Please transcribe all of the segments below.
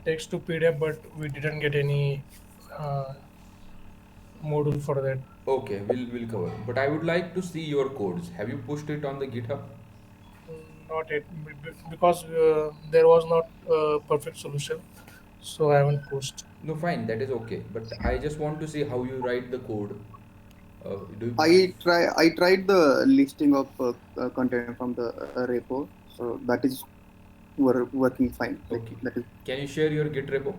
text to PDF, but we didn't get any uh, module for that. Okay, we'll cover. But I would like to see your codes. Have you pushed it on the GitHub? Not yet, because there was not a perfect solution, so I haven't pushed. No, fine, that is okay. But I just want to see how you write the code. Do you, I tried the listing of content from the repo, so that is working fine. Like okay? that is. Can you share your Git repo?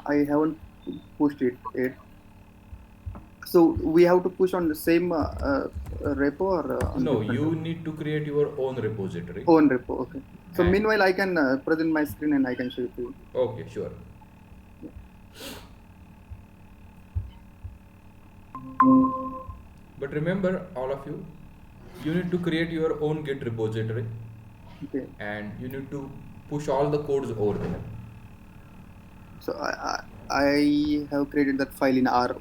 I haven't pushed it yet. So we have to push on the same repo or on No, different you need to create your own repository. own repo. Okay. So And meanwhile, I can present my screen and I can show it to you. okay, sure. But remember, all of you, you need to create your own Git repository Okay. and you need to push all the codes over there. So I have created that file in our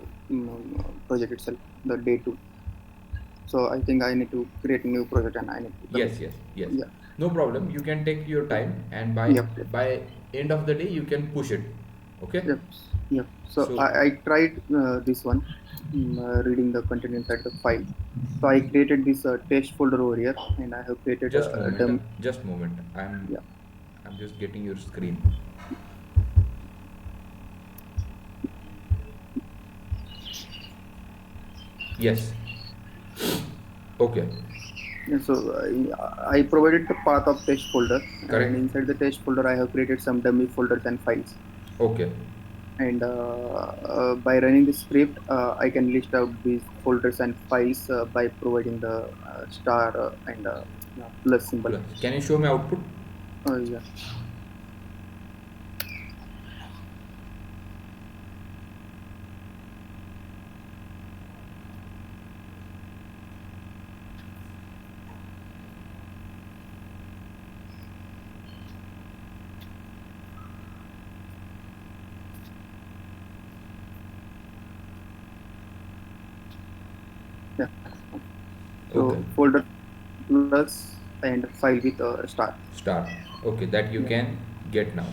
project itself, the day 2. So I think I need to create a new project and I need to. Yes, yes, yes. Yeah. No problem. You can take your time and Yep. by end of the day you can push it. Okay? Yep. Yep. So, So- I tried this one, reading the content inside the file. So I created this test folder over here, and I have created Just a moment. dump. Just moment. Yeah. I'm just getting your screen. Yes. Okay. And so I provided the path of test folder, Correct. and inside the test folder I have created some dummy folders and files. Okay. And by running the script, I can list out these folders and files by providing the star and plus symbol. Can you show me output? Yeah. Yeah. So Okay. folder plus and file with a star. Start. Okay, that you Yeah. can get now.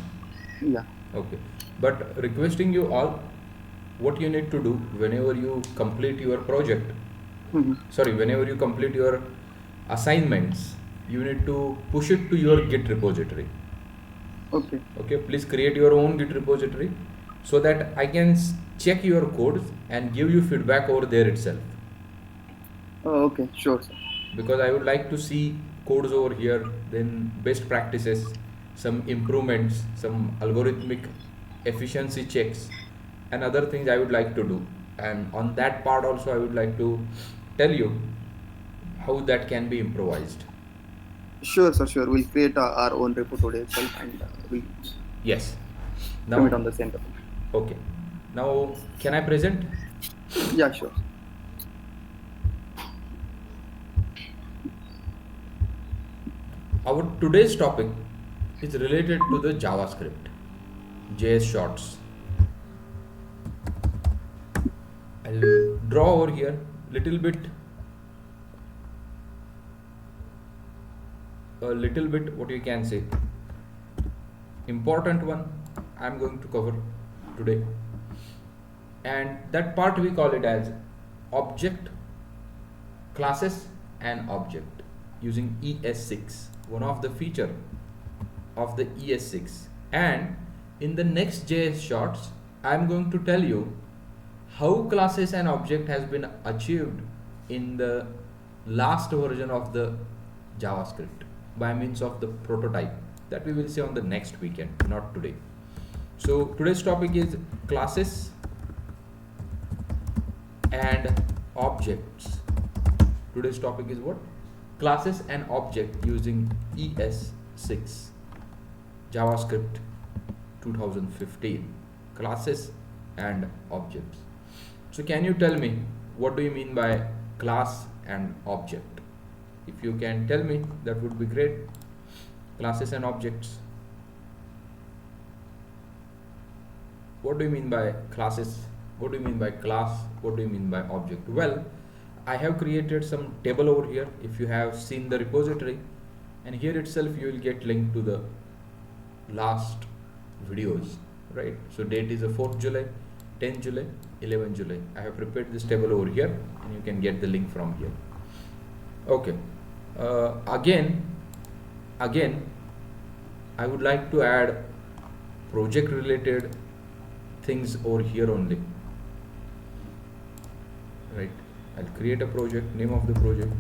Yeah. Okay. But requesting you all, what you need to do whenever you complete your project, whenever you complete your assignments, you need to push it to your Git repository. Okay. Okay, please create your own Git repository so that I can check your codes and give you feedback over there itself. Oh, okay. Sure, sir. Because I would like to see codes over here, then best practices, some improvements, some algorithmic efficiency checks, and other things I would like to do. And on that part also, I would like to tell you how that can be improvised. Sure, sir. Sure. We'll create our own repo today itself, and we'll Yes. commit Now, on the same topic. okay. Now, can I present? Yeah, sure. Our today's topic is related to the JavaScript, JS shorts. I'll draw over here little bit, what you can say, important one I'm going to cover today, and that part we call it as object, classes and object using ES6, one of the feature of the ES6. And in the next JS shorts, I'm going to tell you how classes and object has been achieved in the last version of the JavaScript by means of the prototype that we will see on the next weekend, not today. So today's topic is classes and objects. Today's topic is what? Classes and object using ES6 JavaScript 2015. Classes and objects. So can you tell me what do you mean by class and object? If you can tell me, that would be great. Classes and objects. What do you mean by classes? What do you mean by class? What do you mean by object? Well, I have created some table over here. If you have seen the repository, and here itself you will get link to the last videos, right? So date is the 4th July, 10th July, 11th July. I have prepared this table over here, and you can get the link from here. Okay. Again, I would like to add project related things over here only, right? I'll create a project, name of the project,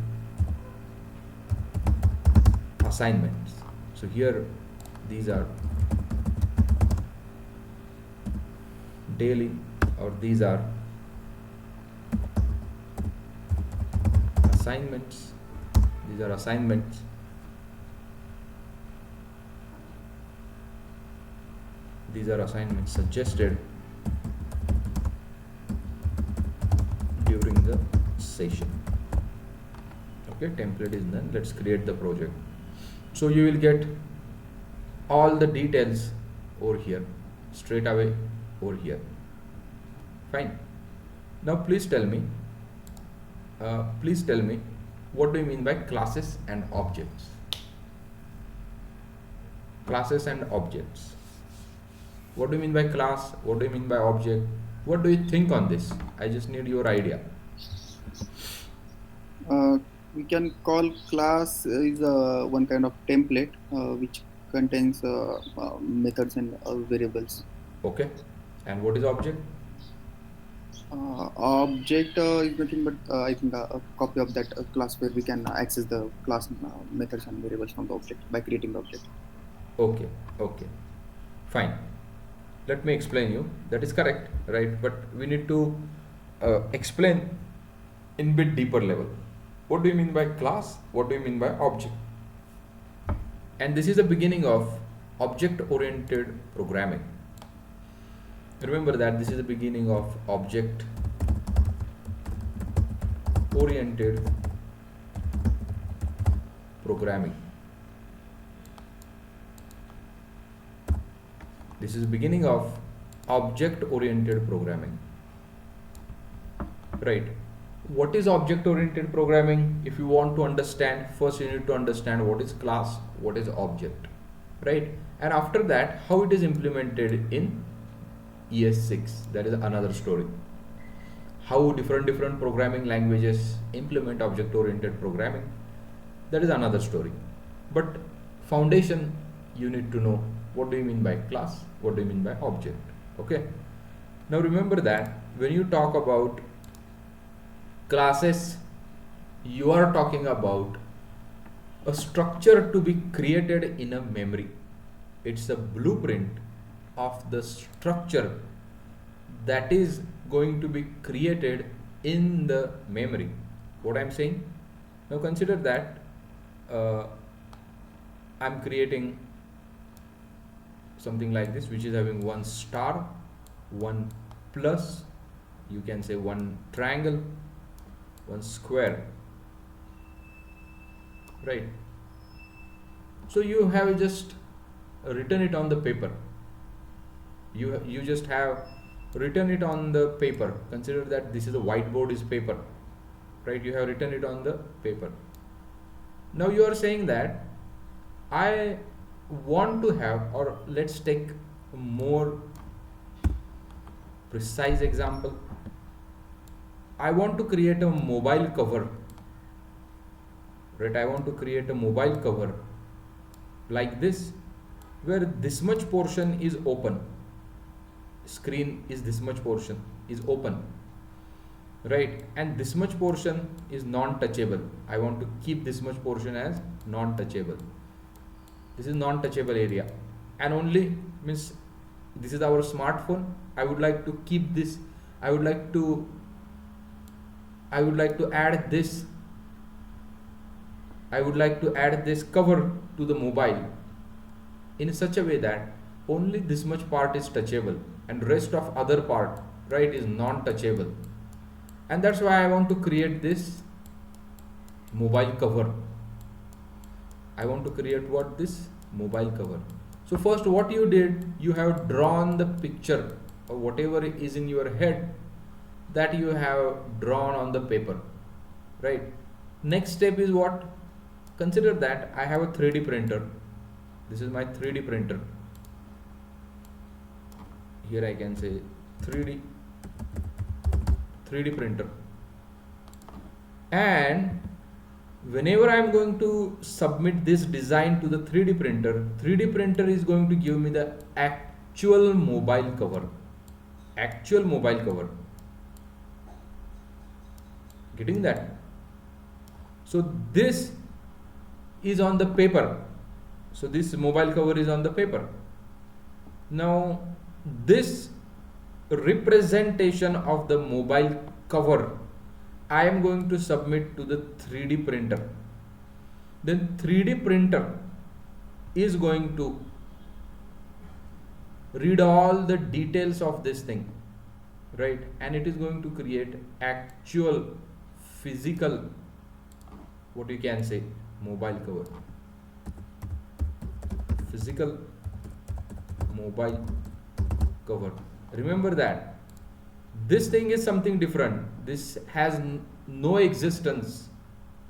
assignments. So here these are daily, or these are assignments. These are assignments. These are assignments suggested during the session. Okay, template is done. Let's create the project. So you will get all the details over here, straight away over here. Fine. Now please tell me what do you mean by classes and objects? Classes and objects. What do you mean by class? What do you mean by object? What do you think on this? I just need your idea. We can call class is one kind of template which contains methods and variables. Okay. And what is object? Object is nothing but I think a copy of that class where we can access the class methods and variables from the object by creating the object. Okay. Fine. Let me explain you. That is correct, right? But we need to explain in bit deeper level. What do you mean by class? What do you mean by object? And this is the beginning of object-oriented programming. Remember that this is the beginning of object-oriented programming. This is the beginning of object-oriented programming. Right. What is object-oriented programming? If you want to understand, first you need to understand what is class, what is object, right? And after that, how it is implemented in ES6. That is another story. How different programming languages implement object-oriented programming. That is another story. But foundation, you need to know what do you mean by class, what do you mean by object. Okay. Now remember that when you talk about classes, you are talking about a structure to be created in a memory. It's a blueprint of the structure that is going to be created in the memory. What I'm saying? Now consider that I'm creating something like this, which is having one star, one plus, you can say one triangle, one square, right? So you have just written it on the paper. You just have written it on the paper. Consider that this is a whiteboard is paper, right? You have written it on the paper. Now you are saying that I want to have, or let's take a more precise example. I want to create a mobile cover, right? I want to create a mobile cover like this, where this much portion is open. Screen is this much portion is open, right? And this much portion is non-touchable. I want to keep this much portion as non-touchable. This is non-touchable area, and only means this is our smartphone. I would like to keep this. I would like to add this. I would like to add this cover to the mobile in such a way that only this much part is touchable and rest of other part, right, is non-touchable. And that's why I want to create this mobile cover. I want to create what? This mobile cover. So first what you did, you have drawn the picture or whatever is in your head, that you have drawn on the paper, right? Next step is what? Consider that I have a 3D printer. This is my 3D printer. here I can say 3D 3D printer, and whenever I am going to submit this design to the 3D printer, 3D printer is going to give me the actual mobile cover. Actual mobile cover. Getting that? So this is on the paper. So this mobile cover is on the paper. Now this representation of the mobile cover I am going to submit to the 3D printer. Then 3D printer is going to read all the details of this thing, right? And it is going to create actual physical, what you can say, mobile cover. Physical mobile cover. Remember that this thing is something different. This has no existence,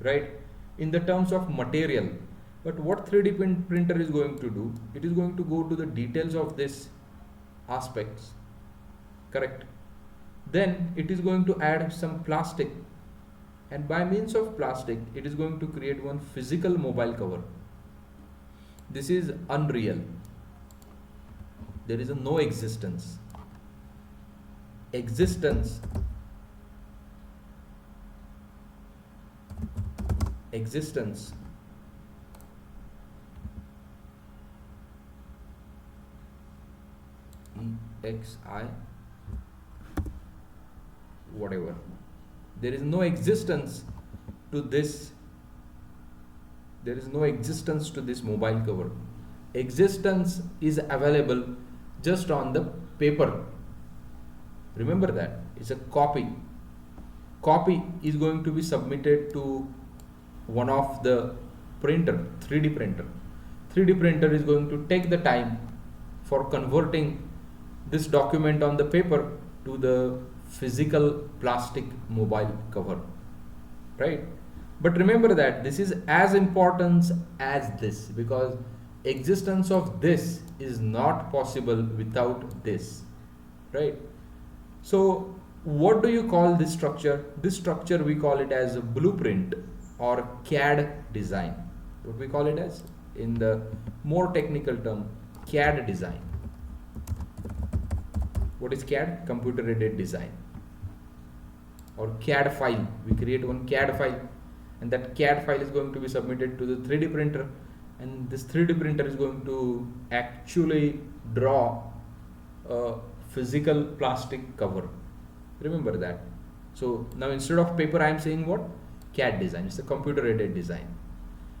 right, in the terms of material. But what 3D printer is going to do, it is going to go to the details of this aspects, correct? Then it is going to add some plastic, and by means of plastic it is going to create one physical mobile cover. This is unreal. There is no existence. Existence EXI whatever, there is no existence to this, there is no existence to this mobile cover. Existence is available just on the paper. Remember that it's a copy. Copy is going to be submitted to one of the printer, 3D printer. 3D printer is going to take the time for converting this document on the paper to the physical plastic mobile cover, right? But remember that this is as important as this, because existence of this is not possible without this, right? So what do you call this structure? This structure we call it as a blueprint or CAD design. What we call it as, in the more technical term, CAD design. What is CAD? Computer aided design. Or CAD file. We create one CAD file, and that CAD file is going to be submitted to the 3D printer, and this 3D printer is going to actually draw a physical plastic cover. Remember that. So now instead of paper I am saying what? CAD design. It's a computer aided design.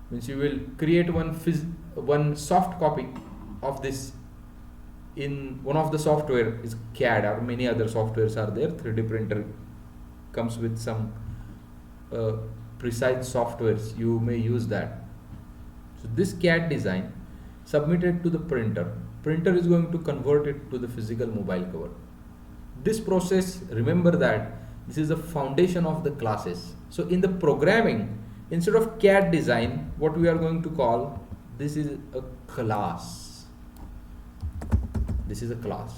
Means you will create one soft copy of this in one of the software is CAD, or many other softwares are there. 3D printer comes with some precise softwares, you may use that. So this CAD design submitted to the printer, printer is going to convert it to the physical mobile cover. This process, remember that this is the foundation of the classes. So in the programming, instead of CAD design, what we are going to call, this is a class. This is a class,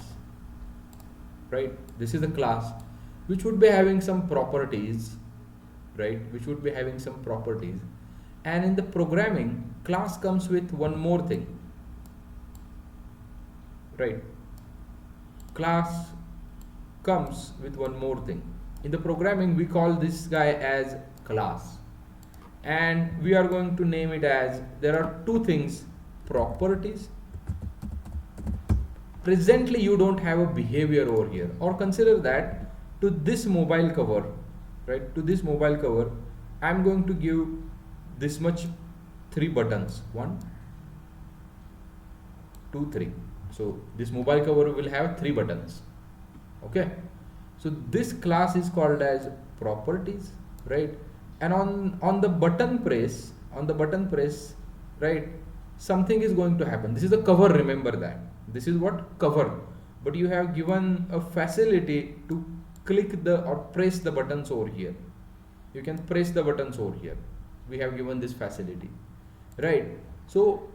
right? This is a class which would be having some properties, right? Which would be having some properties. And in the programming, class comes with one more thing, right? Class comes with one more thing. In the programming, we call this guy as class, and we are going to name it as, there are two things, properties. Presently you don't have a behavior over here, or consider that to this mobile cover, right? To this mobile cover, I'm going to give this much 3 buttons, 1, 2, 3. So this mobile cover will have 3 buttons. Okay, so this class is called as properties, right? And on the button press, right, something is going to happen. This is a cover, remember that. This is what? Cover. But you have given a facility to click the or press the buttons over here. You can press the buttons over here. We have given this facility, right? So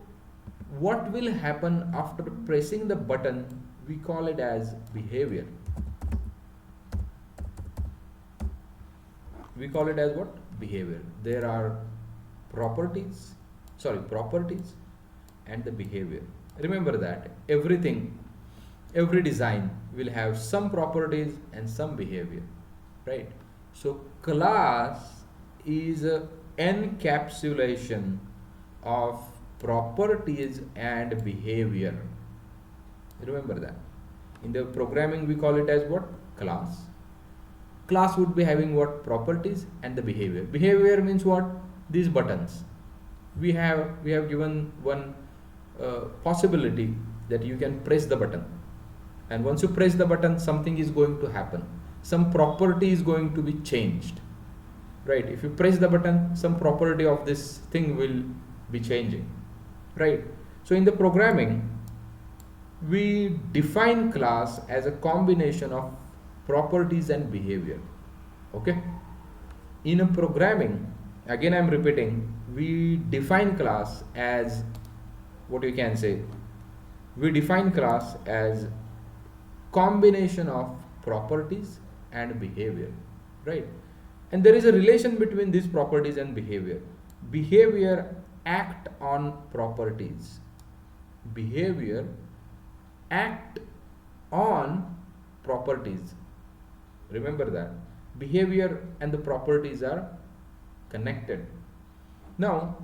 what will happen after pressing the button? we call it as behavior. We call it as what? Behavior. There are properties and the behavior. Remember that every design will have some properties and some behavior, right? So class is a encapsulation of properties and behavior. Remember that. In the programming we call it as what? Class. Class would be having what? Properties and the behavior. Behavior means what? These buttons. We have given one possibility that you can press the button, and once you press the button, something is going to happen. Some property is going to be changed, right? If you press the button, some property of this thing will be changing, right? So in the programming, we define class as a combination of properties and behavior. Okay, in a programming, again I'm repeating, we define class as what you can say, we define class as combination of properties and behavior, right? And there is a relation between these properties and behavior. Behavior act on properties. Behavior act on properties. Remember that. Behavior and the properties are connected. Now,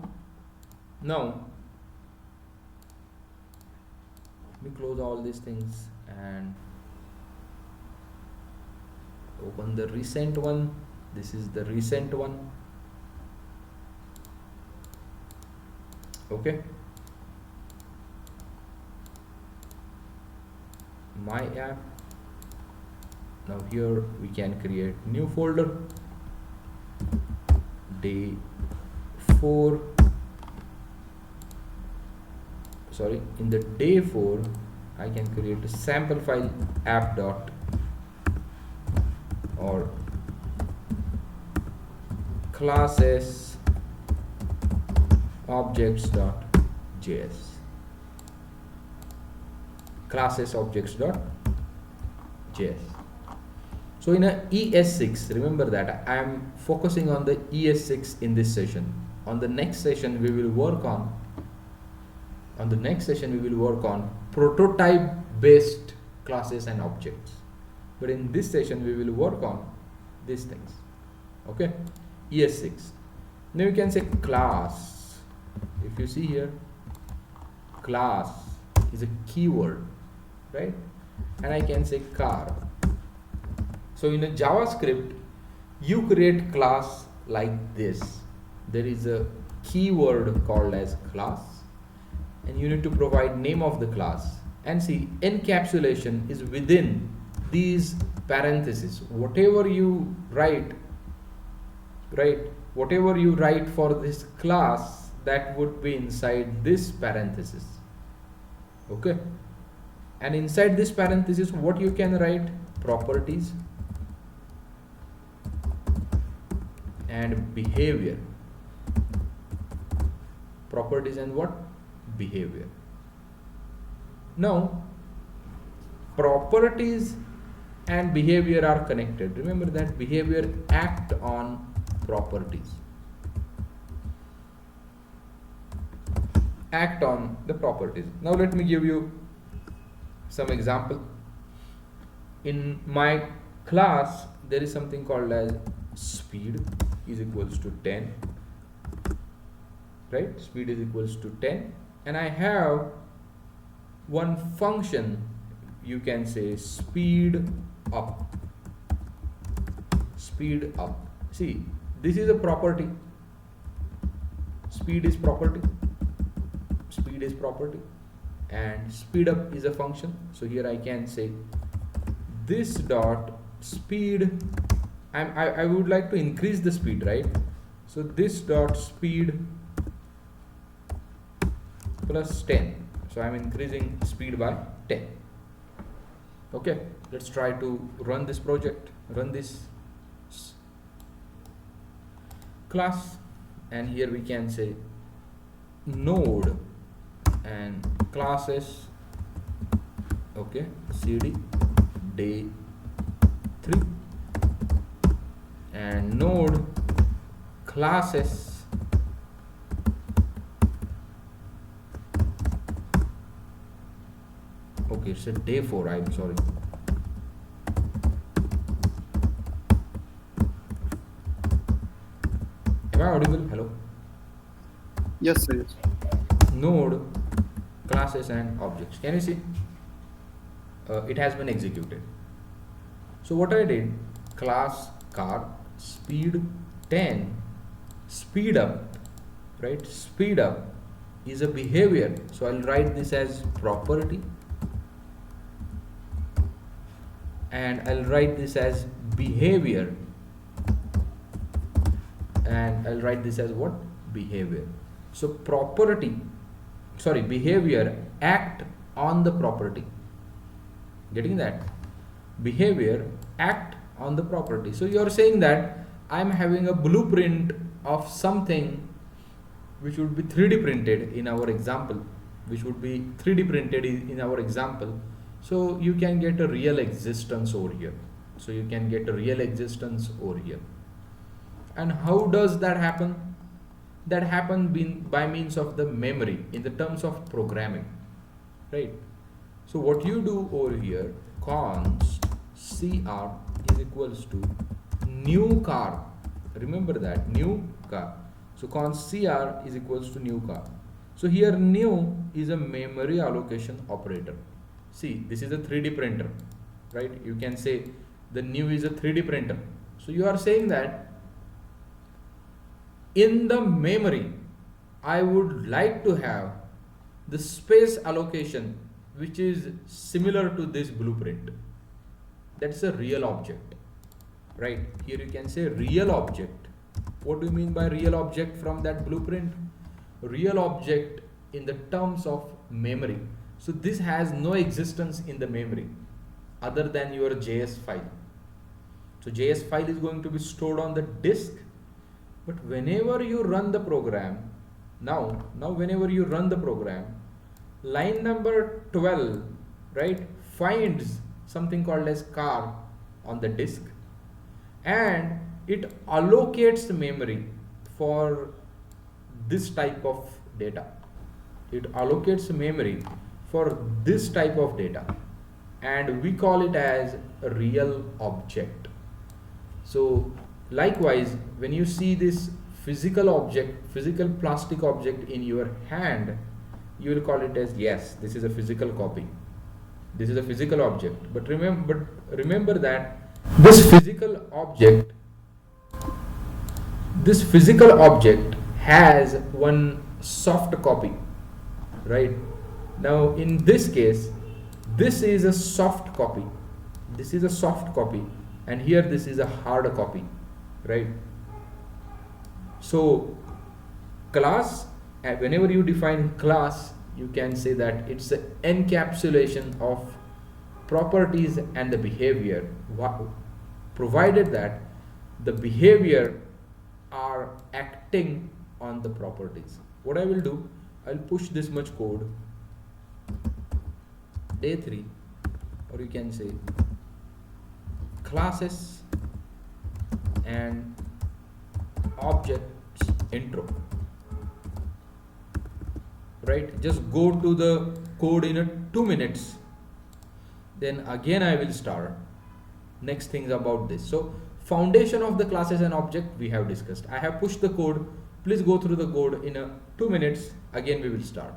let me close all these things and open the recent one. This is the recent one. Okay. My app. Now here we can create new folder. Day 4. Sorry, in the day 4 I can create a sample file app dot or classes objects.js. Classes objects.js. So in a ES6, remember that I am focusing on the ES6 in this session. On the next session we will work on prototype based classes and objects. But in this session we will work on these things. Okay, ES6. Now you can say class. If you see here, class is a keyword, right? And I can say car. So in a JavaScript, you create class like this. There is a keyword called as class, and you need to provide name of the class. And see, encapsulation is within these parentheses. Whatever you write, whatever you write for this class, that would be inside this parenthesis. Okay, and inside this parenthesis, what you can write? Properties and behavior. Properties and what? Behavior. Now, properties and behavior are connected. Remember that behavior act on properties. Act on the properties. Now let me give you some example. In my class, there is something called as speed is equals to 10, right? Speed is equals to 10, and I have one function, you can say speed up. See, this is a property. Speed is property, and speed up is a function. So here I can say this dot speed, I would like to increase the speed, right? So this dot speed plus 10. So I'm increasing speed by 10. Okay, let's try to run this project, run this class, and here we can say node and classes Okay, cd day 3 and node classes okay, it's a day 4, I'm sorry. Am I audible? Hello. Yes, sir. Yes. Node classes and objects, can you see it has been executed. So what I did, class car speed 10, speed up, right? Speed up is a behavior, so I'll write this as property, and I'll write this as behavior, and I'll write this as what? Behavior. So property, sorry, behavior act on the property. Getting that? Behavior act on the property. So you are saying that I'm having a blueprint of something which would be 3D printed in our example, which would be 3D printed in our example. So you can get a real existence over here. So you can get a real existence over here. And how does that happen? That happen by means of the memory in the terms of programming, right? So what you do over here, const cr is equals to new car. Remember that, new car. So const cr is equals to new car. So here new is a memory allocation operator. See, this is a 3D printer, right? You can say the new is a 3D printer. So you are saying that in the memory, I would like to have the space allocation which is similar to this blueprint. That's a real object, right? Here you can say real object. What do you mean by real object from that blueprint? Real object in the terms of memory. So this has no existence in the memory other than your JS file. So JS file is going to be stored on the disk, but whenever you run the program, now whenever you run the program, line number 12, right, finds something called as car on the disk, and it allocates memory for this type of data. It allocates memory for this type of data, and we call it as a real object. So likewise, when you see this physical object, physical plastic object in your hand, you will call it as, yes, this is a physical copy. This is a physical object. But remember that this physical object has one soft copy, right? Now in this case, this is a soft copy. This is a soft copy, and here this is a hard copy, right? So class, whenever you define class, you can say that it's an encapsulation of properties and the behavior, provided that the behavior are acting on the properties. What I will do, I'll push this much code, day 3, or you can say classes and objects intro, right? Just go to the code in 2 minutes, then again I will start next things about this. So foundation of the classes and object we have discussed. I have pushed the code. Please go through the code in 2 minutes, again we will start.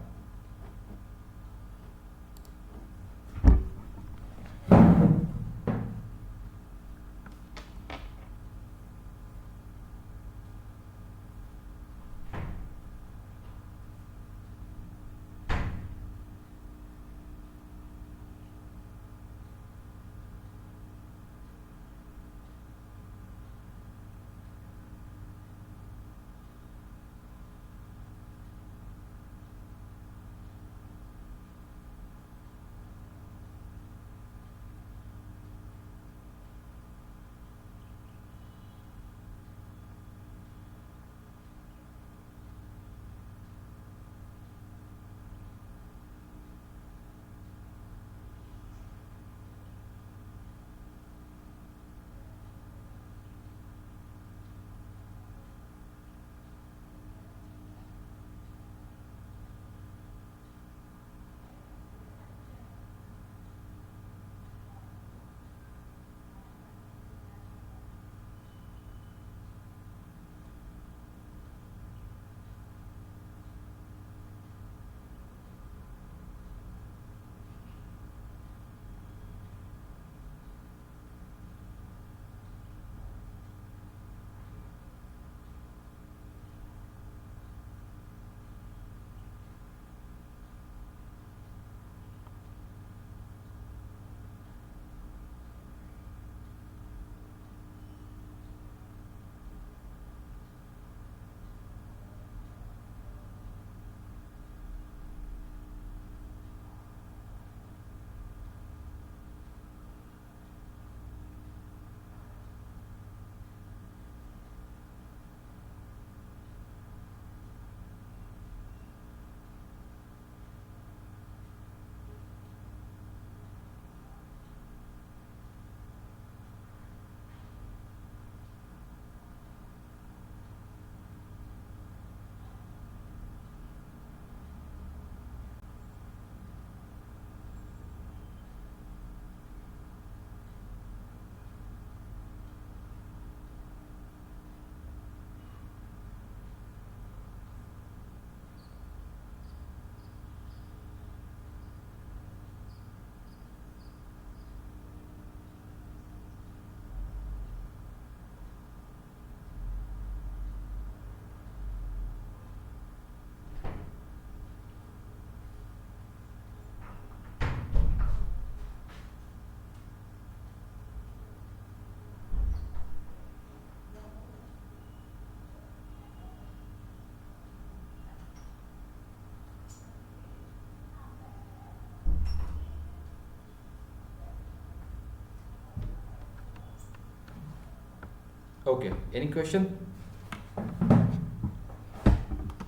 Okay, any question?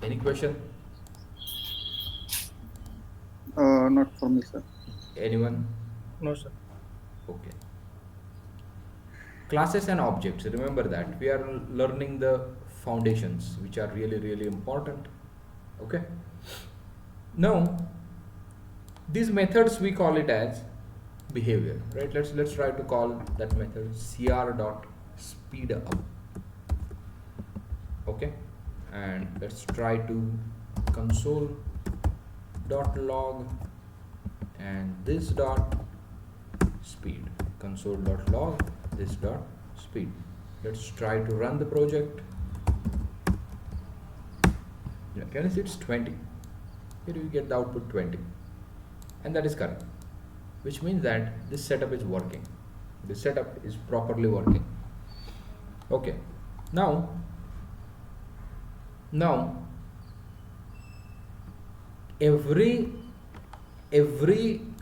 Any question? Not for me, sir. Anyone? No, sir. Okay. Classes and objects, remember that we are learning the foundations, which are really important. Okay. Now these methods, we call it as behavior, right? Let's try to call that method cr dot speed up. Okay, and let's try to console dot log and this dot speed, console dot log this dot speed. Let's try to run the project. Yeah, can you see it's 20? Here you get the output 20, and that is correct, which means that this setup is working. This setup is properly working. Okay, now every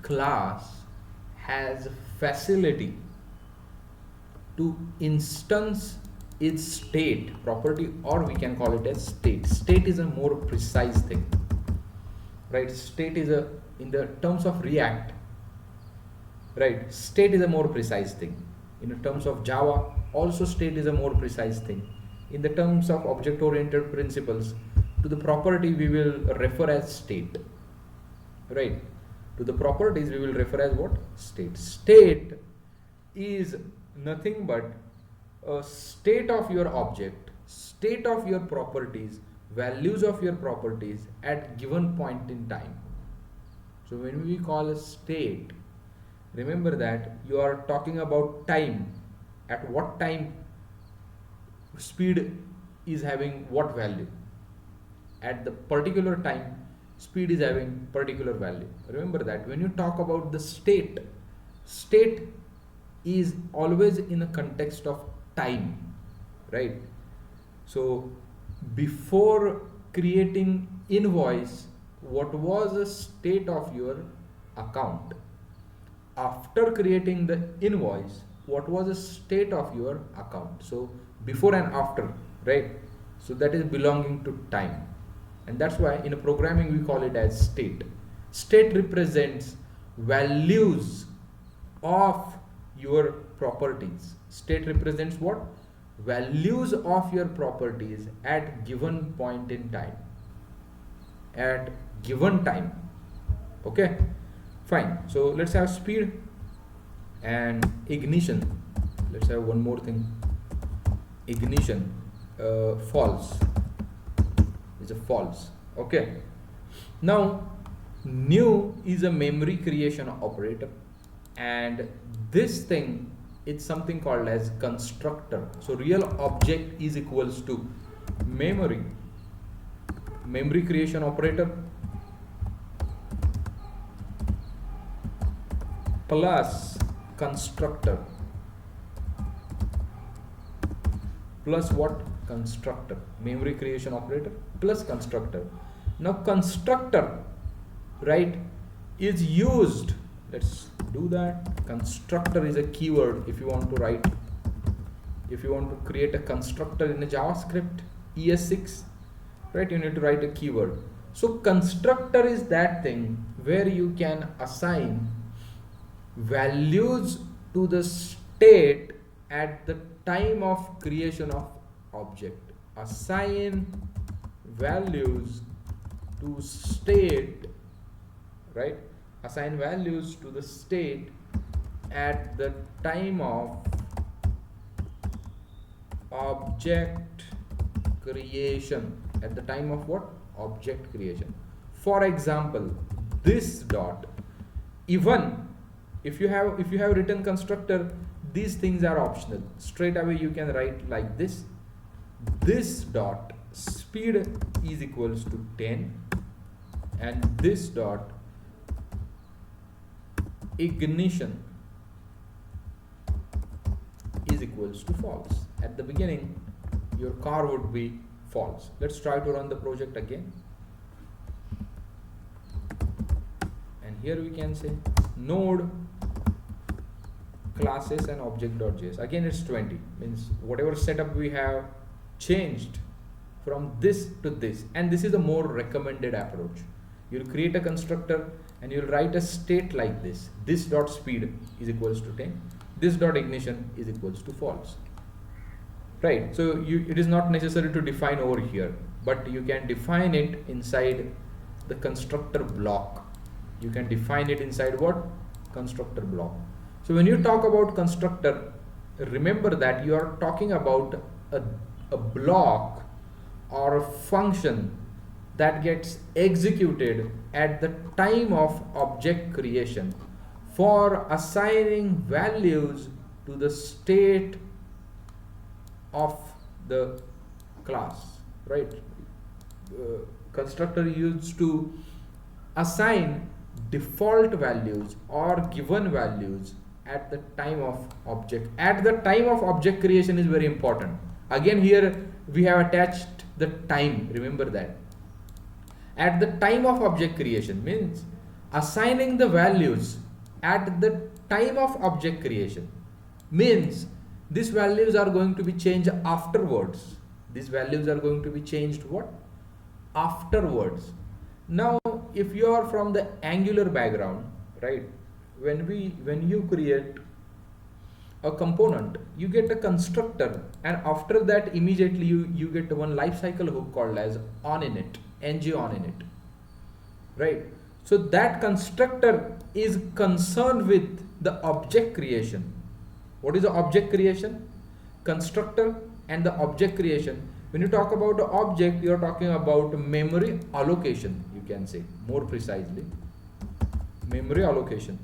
class has facility to instance its state property, or we can call it as state. State is a more precise thing, right? State is a, in the terms of React, right, state is a more precise thing. In the terms of Java also, state is a more precise thing. In the terms of object oriented principles, to the property we will refer as state, right? To the properties we will refer as what? State. State is nothing but a state of your object, state of your properties, values of your properties at given point in time. So when we call a state, remember that you are talking about time. At what time speed is having what value? At the particular time speed is having particular value. Remember that when you talk about the state, state is always in a context of time, right? So before creating invoice, what was the state of your account? After creating the invoice, what was the state of your account? So before and after, right? So that is belonging to time, and that's why in a programming we call it as state. State represents values of your properties. State represents what? Values of your properties at given point in time, at given time. Okay, fine. So let's have speed and ignition. Let's have one more thing. Ignition, false, is a false. Okay, now new is a memory creation operator, and this thing, it's something called as constructor. So real object is equals to memory creation operator plus constructor plus what? Constructor. Memory creation operator plus constructor. Now constructor, right, is used. Let's do that. Constructor is a keyword. If you want to write, if you want to create a constructor in a JavaScript ES6, right, you need to write a keyword. So constructor is that thing where you can assign values to the state at the time of creation of object. Assign values to state, right? Assign values to the state at the time of object creation. At the time of what? Object creation. For example, this dot, even if you have written constructor, these things are optional. Straight away you can write like this. This dot speed is equals to 10, and this dot ignition is equals to false. At the beginning your car would be false. Let's try to run the project again, and here we can say node classes and object.js. Again, it's 20, means whatever setup we have changed from this to this, and this is a more recommended approach. You'll create a constructor and you'll write a state like this dot speed is equals to 10, this dot ignition is equals to false, right? So it is not necessary to define over here, but you can define it inside the constructor block. You can define it inside what? Constructor block. So when you talk about constructor, remember that you are talking about a block or a function that gets executed at the time of object creation for assigning values to the state of the class, right? Constructor used to assign default values or given values at the time of object. At the time of object creation is very important. Again, here we have attached the time, remember that. At the time of object creation means assigning the values at the time of object creation means these values are going to be changed afterwards. These values are going to be changed what? Afterwards. Now, if you are from the Angular background, right, when you create a component, you get a constructor, and after that immediately you get one lifecycle hook called as onInit, ng onInit, right? So that constructor is concerned with the object creation. What is the object creation? Constructor and the object creation. When you talk about the object, you are talking about memory allocation, you can say more precisely, memory allocation,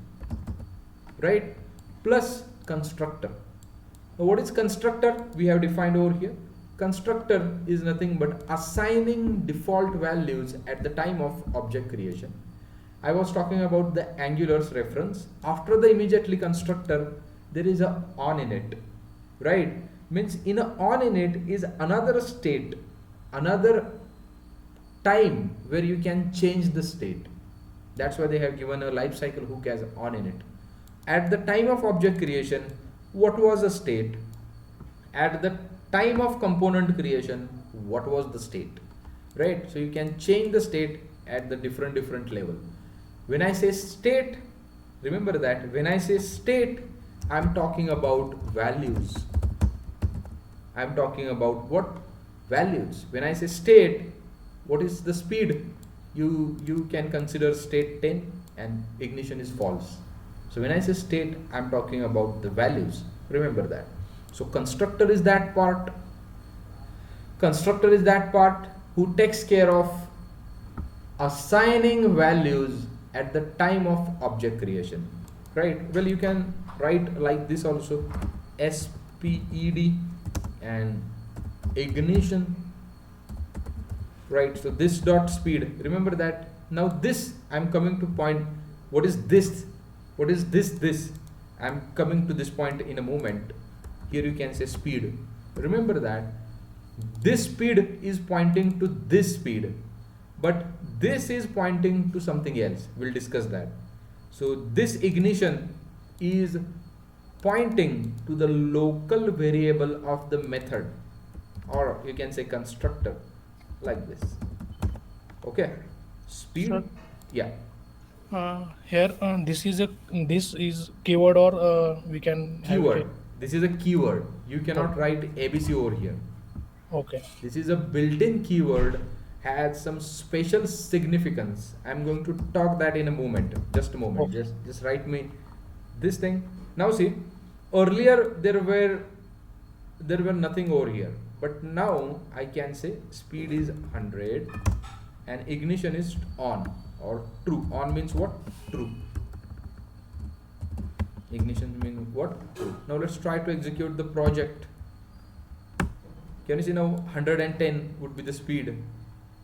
right? Plus constructor. Now what is constructor? We have defined over here. Constructor is nothing but assigning default values at the time of object creation. I was talking about the Angular's reference. After the immediately constructor, there is a onInit, right? Means in a onInit is another state, another time where you can change the state. That's why they have given a lifecycle hook as onInit. At the time of object creation, what was the state? At the time of component creation, what was the state, right? So you can change the state at the different level. When I say state, remember that when I say state, I'm talking about values. I'm talking about what? Values. When I say state, what is the speed? You can consider state 10 and ignition is false. So when I say state, I'm talking about the values. Remember that. So constructor is that part. Constructor is that part who takes care of assigning values at the time of object creation, right? Well, you can write like this also, SPED and ignition, right? So this dot speed, remember that. Now this, I'm coming to point, what is this? What is this? I'm coming to this point in a moment. Here you can say speed. Remember that this speed is pointing to this speed, but this is pointing to something else. We'll discuss that. So this ignition is pointing to the local variable of the method, or you can say constructor, like this. Okay, speed. Sir, Yeah. here this is keyword, or we can have Keyword. it. This is a keyword. You cannot write ABC over here. Okay. This is a built-in keyword, has some special significance. I'm going to talk that in a moment. Just a moment. Okay. Just write me this thing. Now see, earlier there were nothing over here, but now I can say speed is 100 and ignition is on or true. On means what? True. Ignition means what? True. Now let's try to execute the project. Can you see now 110 would be the speed?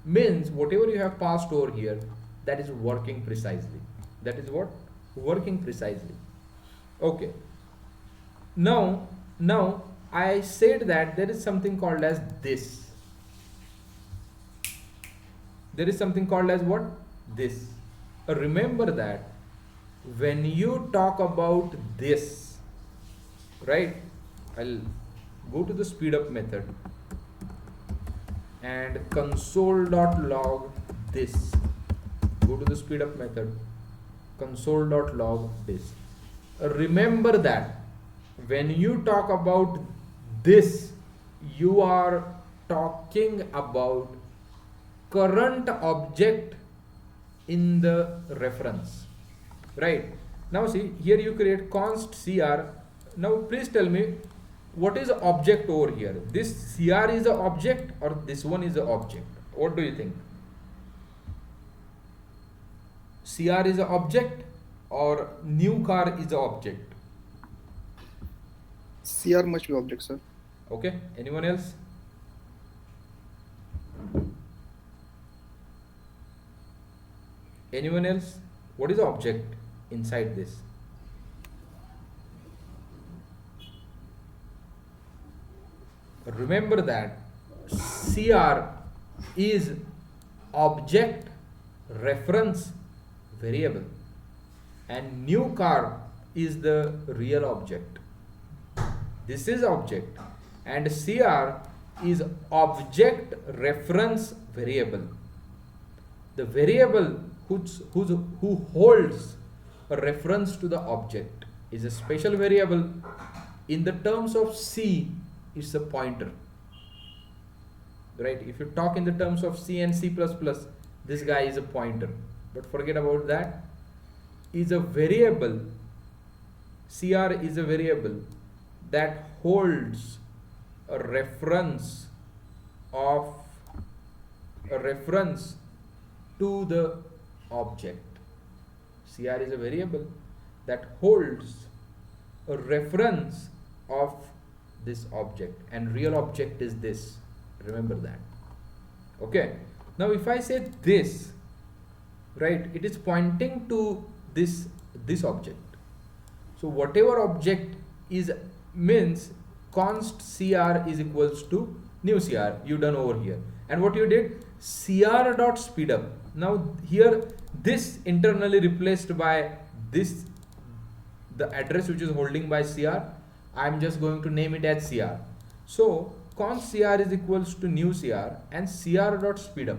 Means whatever you have passed over here, that is working precisely. That is what? Working precisely. Okay. Now I said that there is something called as this. There is something called as what? This. Remember that when you talk about this, right? I'll go to the speed up method and console.log this. Go to the speed up method, console.log this. Remember that when you talk about this, you are talking about current object in the reference, right? Now see, here you create const cr. Now please tell me, what is object over here? This cr is a object or this one is a object? What do you think? cr is a object or new car is a object? CR must be object, sir. Okay, anyone else? Anyone else? What is object inside this? Remember that CR is object reference variable and new car is the real object. This is object and CR is object reference variable. The variable who holds a reference to the object is a special variable. In the terms of C, it's a pointer, right? If you talk in the terms of C and C++, this guy is a pointer, but forget about that. Is a variable, CR is a variable that holds a reference to the object. CR is a variable that holds a reference of this object and real object is this. Remember that. Okay. Now if I say this, right, it is pointing to this object. So whatever object is means const cr is equals to new cr you done over here. And what you did, cr dot speedup. Now here this internally replaced by this, the address which is holding by cr. I am just going to name it as cr. So const cr is equals to new cr and cr dot speedup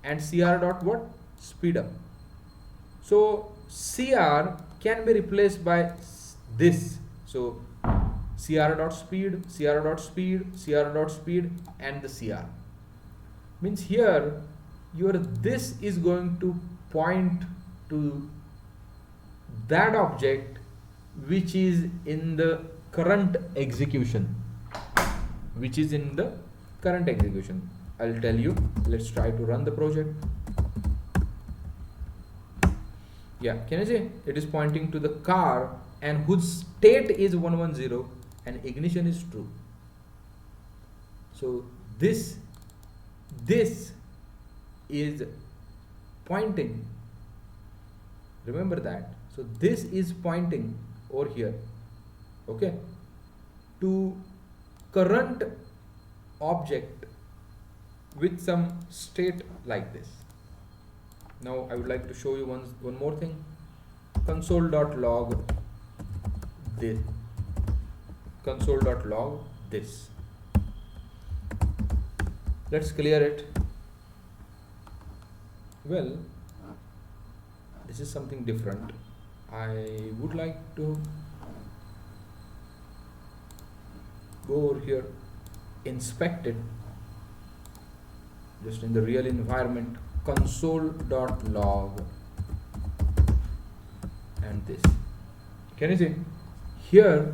and cr dot what? Speedup. So cr can be replaced by this. So cr dot speed, cr dot speed, cr dot speed and the cr. Means here your this is going to point to that object which is in the current execution. I'll tell you. Let's try to run the project. Yeah, can you see? It is pointing to the car and whose state is 110 and ignition is true. So this is pointing, remember that. So this is pointing over here, okay, to current object with some state like this. Now I would like to show you one more thing. Console.log this. Console.log this. Let's clear it. Well, this is something different. I would like to go over here, inspect it just in the real environment. Console.log and this. Can you see? Here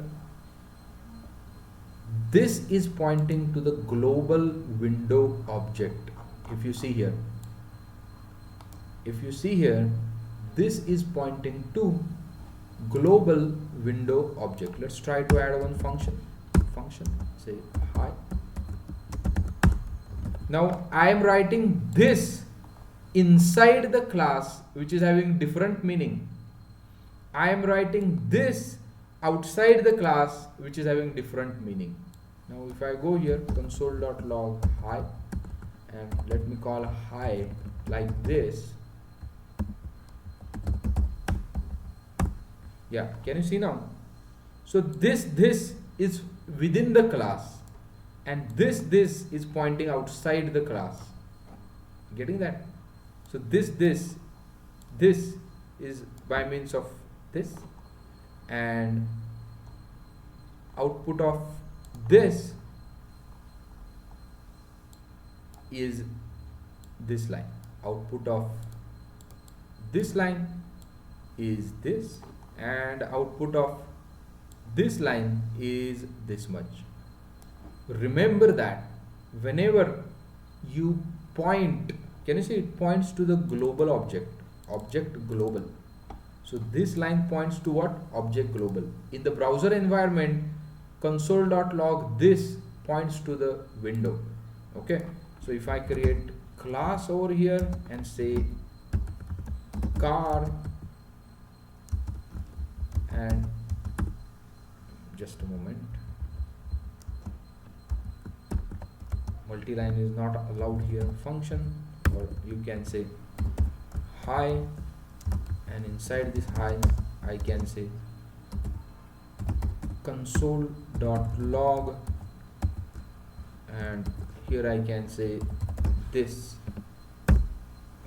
this is pointing to the global window object. If you see here, this is pointing to global window object. Let's try to add one function. Say hi. Now I am writing this inside the class which is having different meaning. I am writing this outside the class which is having different meaning. Now if I go here, console.log hi, and let me call hi like this. Yeah, can you see now? So this is within the class, and this is pointing outside the class. Getting that? So this is by means of this, and output of this is this line. Output of this line is this, and output of this line is this much. Remember that whenever you point, can you see it points to the global object global. So this line points to what? Object global. In the browser environment, console.log this points to the window. Okay, so if I create class over here and say car, and just a moment, multi-line is not allowed here, function, or you can say hi, and inside this hi I can say console.log, and here I can say this.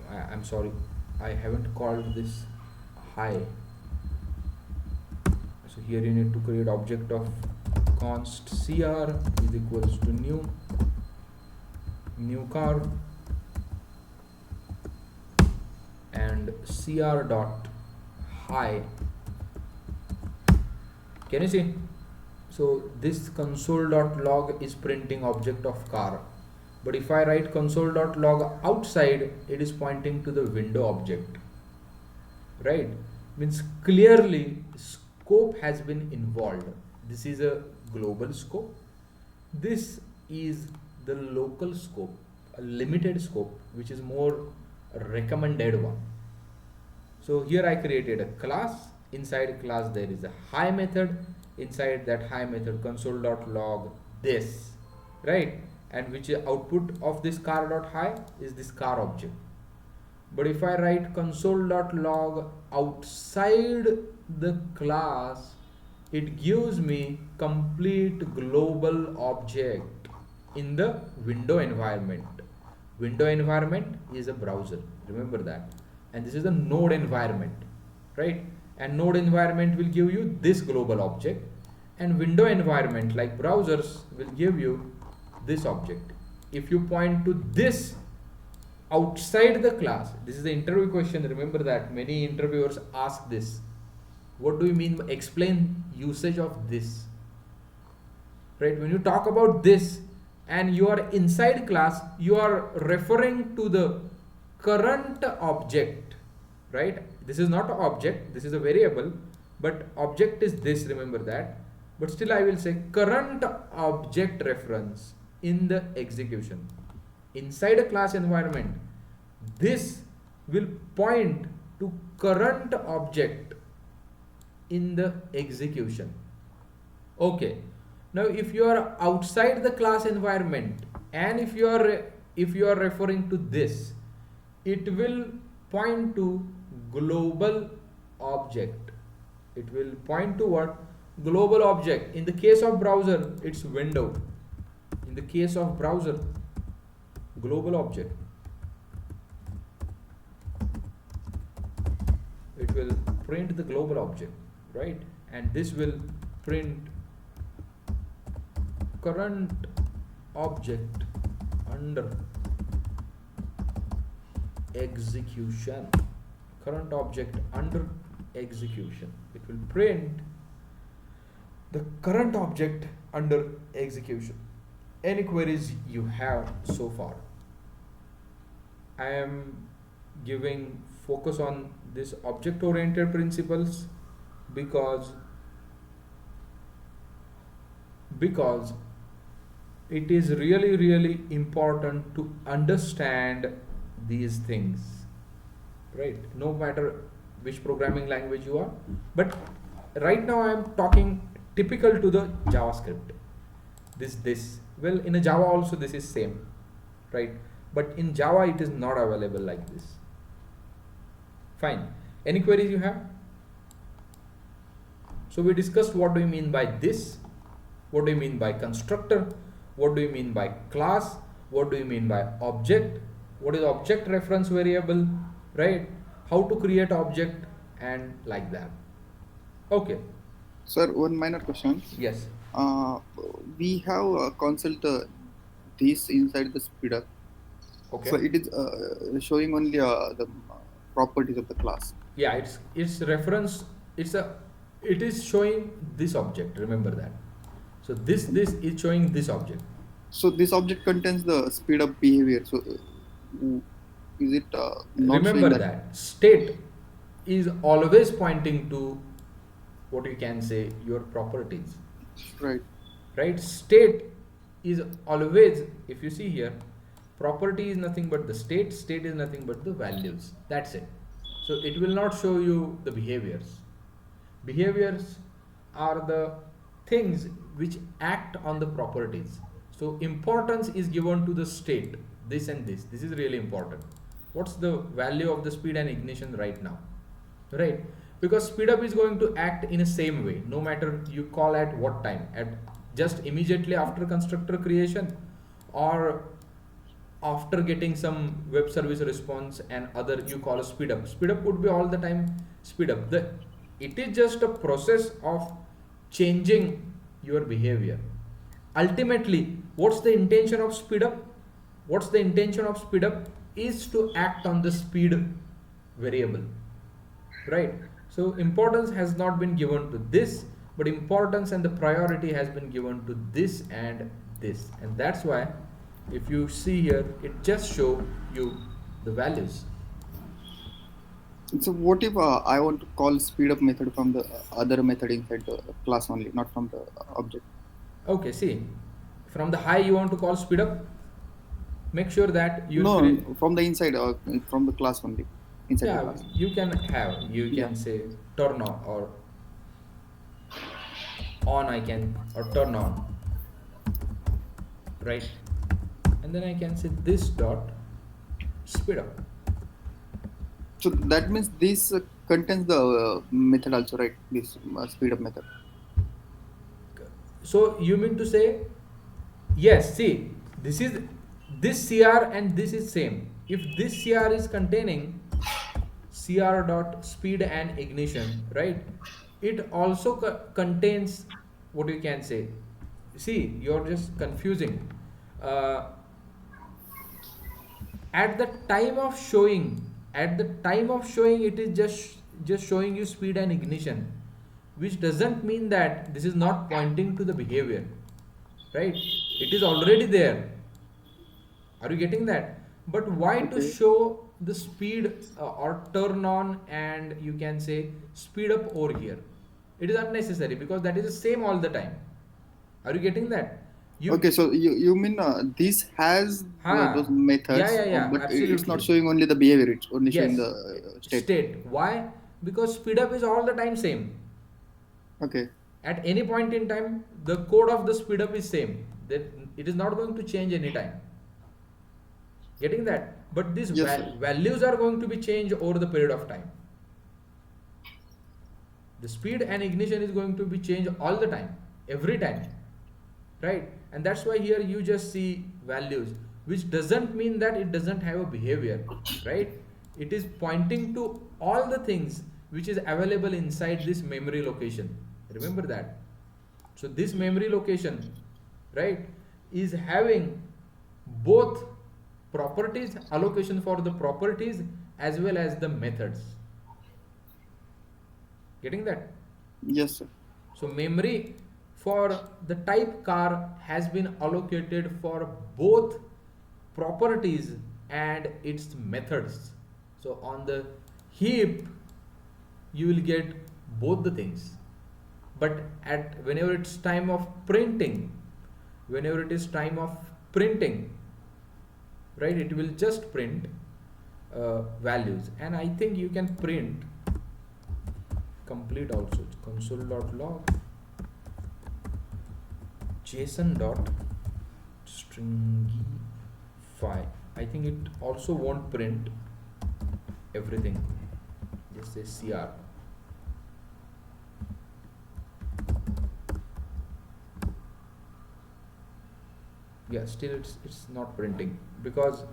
I'm sorry, I haven't called this hi. So here you need to create object of const cr is equals to new car, and cr dot hi. Can you see? So this console.log is printing object of car, but if I write console.log outside, it is pointing to the window object, right? Means clearly scope has been involved. This is a global scope, this is the local scope, a limited scope, which is more recommended one. So here I created a class. Inside class there is a hi method. Inside that hi method console.log this, right? And which output of this car.hi is this car object. But if I write console.log outside the class, it gives me complete global object in the window environment. Window environment is a browser, remember that. And this is the node environment, right? And node environment will give you this global object, and window environment like browsers will give you this object. If you point to this outside the class, this is the interview question, remember that many interviewers ask this. What do you mean? Explain usage of this, right? When you talk about this and you are inside class, you are referring to the current object, right? This is not an object, this is a variable, but object is this, remember that. But still I will say current object reference in the execution. Inside a class environment, this will point to current object in the execution. Okay, now if you are outside the class environment, and if you are referring to this, it will point to global object. It will point to what? Global object. In the case of browser, it's window. In the case of browser, global object. It will print the global object, right? And this will print current object under execution. Current object under execution. It will print the current object under execution. Any queries you have so far? I am giving focus on this object oriented principles because it is really important to understand these things, right? No matter which programming language you are, but right now I am talking typical to the JavaScript. This well, in a Java also this is same, right? But in Java it is not available like this. Fine. Any queries you have? So we discussed what do you mean by this, what do you mean by constructor, what do you mean by class, what do you mean by object, what is object reference variable, right? How to create object and like that. Okay. Sir, one minor question. Yes. Uh, we have consult this inside the speedup. Okay. So it is showing only the properties of the class. Yeah, it's reference. It is showing this object. Remember that. So this is showing this object. So this object contains the speedup behavior. So is it not Remember showing that state is always pointing to what you can say your properties. Right. Right? State is always, if you see here, property is nothing but the state is nothing but the values. That's it. So it will not show you the behaviors. Behaviors are the things which act on the properties. So importance is given to the state, this and this. This is really important. What's the value of the speed and ignition right now? Right? Because speed up is going to act in a same way, no matter you call at what time, at just immediately after constructor creation or after getting some web service response and other you call a speed up. Speed up would be all the time speed up. It is just a process of changing your behavior. Ultimately, what's the intention of speed up? What's the intention of speed up is to act on the speed variable, right? So importance has not been given to this, but importance and the priority has been given to this, and that's why if you see here, it just show you the values. So what if I want to call speedup method from the other method inside the class only, not from the object? Okay, see, from the high you want to call speed up. Make sure that you from the inside from the class only, inside the class. You can have, you can say turn on or on, I can, or turn on, right? And then I can say this dot speed up. So that means this contains the method also, right? This speed up method. So you mean to say, yes, see, this is this CR and this is same. If this CR is containing CR dot speed and ignition, right? It also contains what you can say. See, you're just confusing. At the time of showing, it is just showing you speed and ignition, which doesn't mean that this is not pointing to the behavior, right? It is already there. Are you getting that? But why to show the speed or turn on and you can say speed up over here? It is unnecessary because that is the same all the time. Are you getting that? Okay, so you mean this has those methods, but absolutely. It's not showing only the behavior, it's only showing the state. Why? Because speed up is all the time same. Okay. At any point in time, the code of the speed up is same. That it is not going to change any time. Getting that? But these values are going to be changed over the period of time. The speed and ignition is going to be changed all the time, every time, right? And that's why here you just see values, which doesn't mean that it doesn't have a behavior, right? It is pointing to all the things which is available inside this memory location. Remember that. So this memory location, right, is having both properties, allocation for the properties as well as the methods. Getting that? Yes, sir. So memory for the type car has been allocated for both properties and its methods. So on the heap you will get both the things, but at whenever it's time of printing, right, it will just print values. And I think you can print complete also, console.log json.stringify. I think it also won't print everything, just say cr. Yeah, still it's not printing because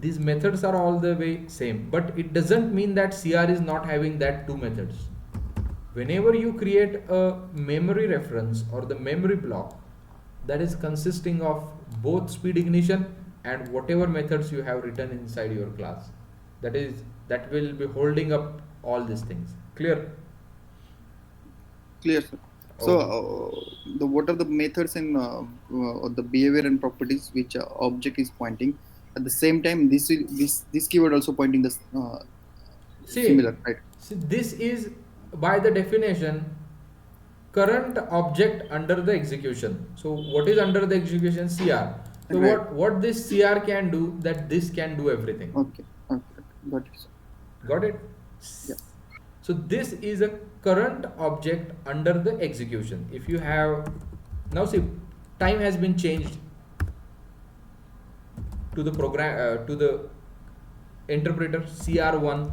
these methods are all the way same, but it doesn't mean that CR is not having that two methods. Whenever you create a memory reference or the memory block that is consisting of both speed ignition and whatever methods you have written inside your class, that will be holding up all these things. Clear? Clear, sir. So, Okay. what are the methods and the behavior and properties which object is pointing? At the same time, this keyword also pointing the See, similar, right? this is by the definition current object under the execution. So what is under the execution? CR. So Right. what this CR can do, that this can do everything. Okay. Okay. Got it, sir. Got it? Yeah. So this is a current object under the execution. If you have, now see, time has been changed to the program, to the interpreter CR1,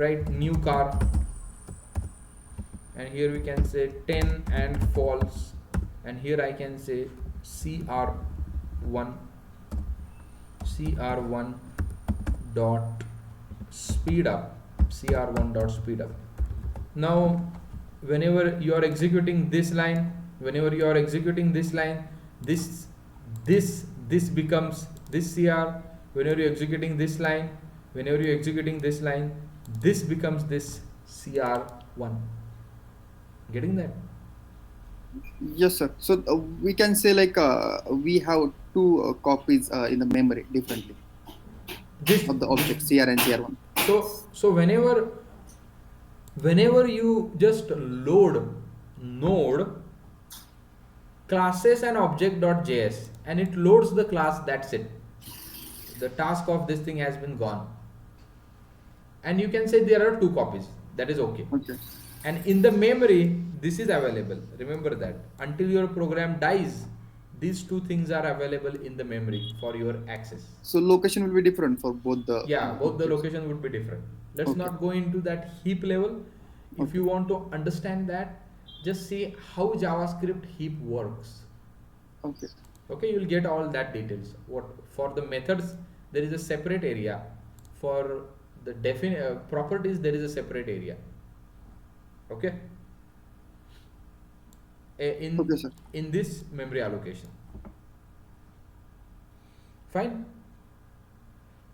right? New car, and here we can say 10 and false, and here I can say CR1 dot speed up, CR1 dot speed up. Now whenever you are executing this line, this becomes this CR. Whenever you're executing this line, this becomes this CR1. Getting that? Yes, sir. So we can say like we have two copies in the memory differently This of the object CR and CR1. so whenever you just load node classes and object.js and it loads the class, that's it. The task of this thing has been gone. And you can say there are two copies. That is okay. Okay. And in the memory, this is available. Remember that. Until your program dies, these two things are available in the memory for your access. So location will be different for both the. Yeah, both the objects. location would be different. Let's Okay. not go into that heap level. If Okay. you want to understand that, just see how JavaScript heap works. Okay. Okay, you'll get all that details. What for the methods, there is a separate area. For the properties, there is a separate area. Okay. Okay, sir. In this memory allocation. Fine.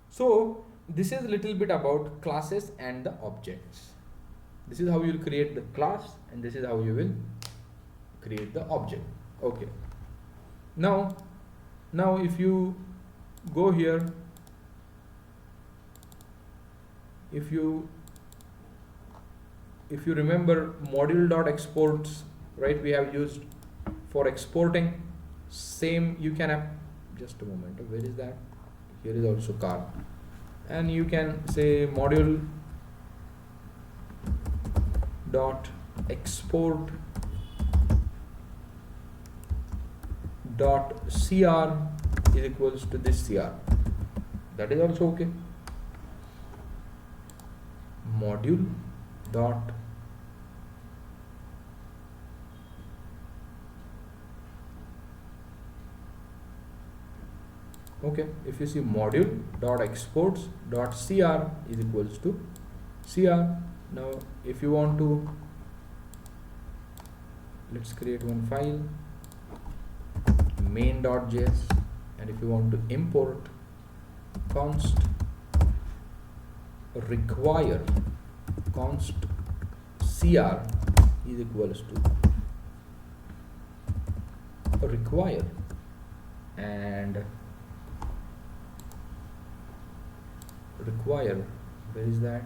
So this is a little bit about classes and the objects. This is how you will create the class, and this is how you will create the object. Okay. Now if you go here, if you remember module.exports, right, we have used for exporting. Same, you can have, just a moment, where is that? Here is also car, and you can say module dot export dot cr is equals to this cr. That is also okay. Module dot okay, if you see module dot exports dot cr is equals to cr. Now if you want to, let's create one file, main.js, and if you want to import, const require const cr is equals to require, and require, where is that?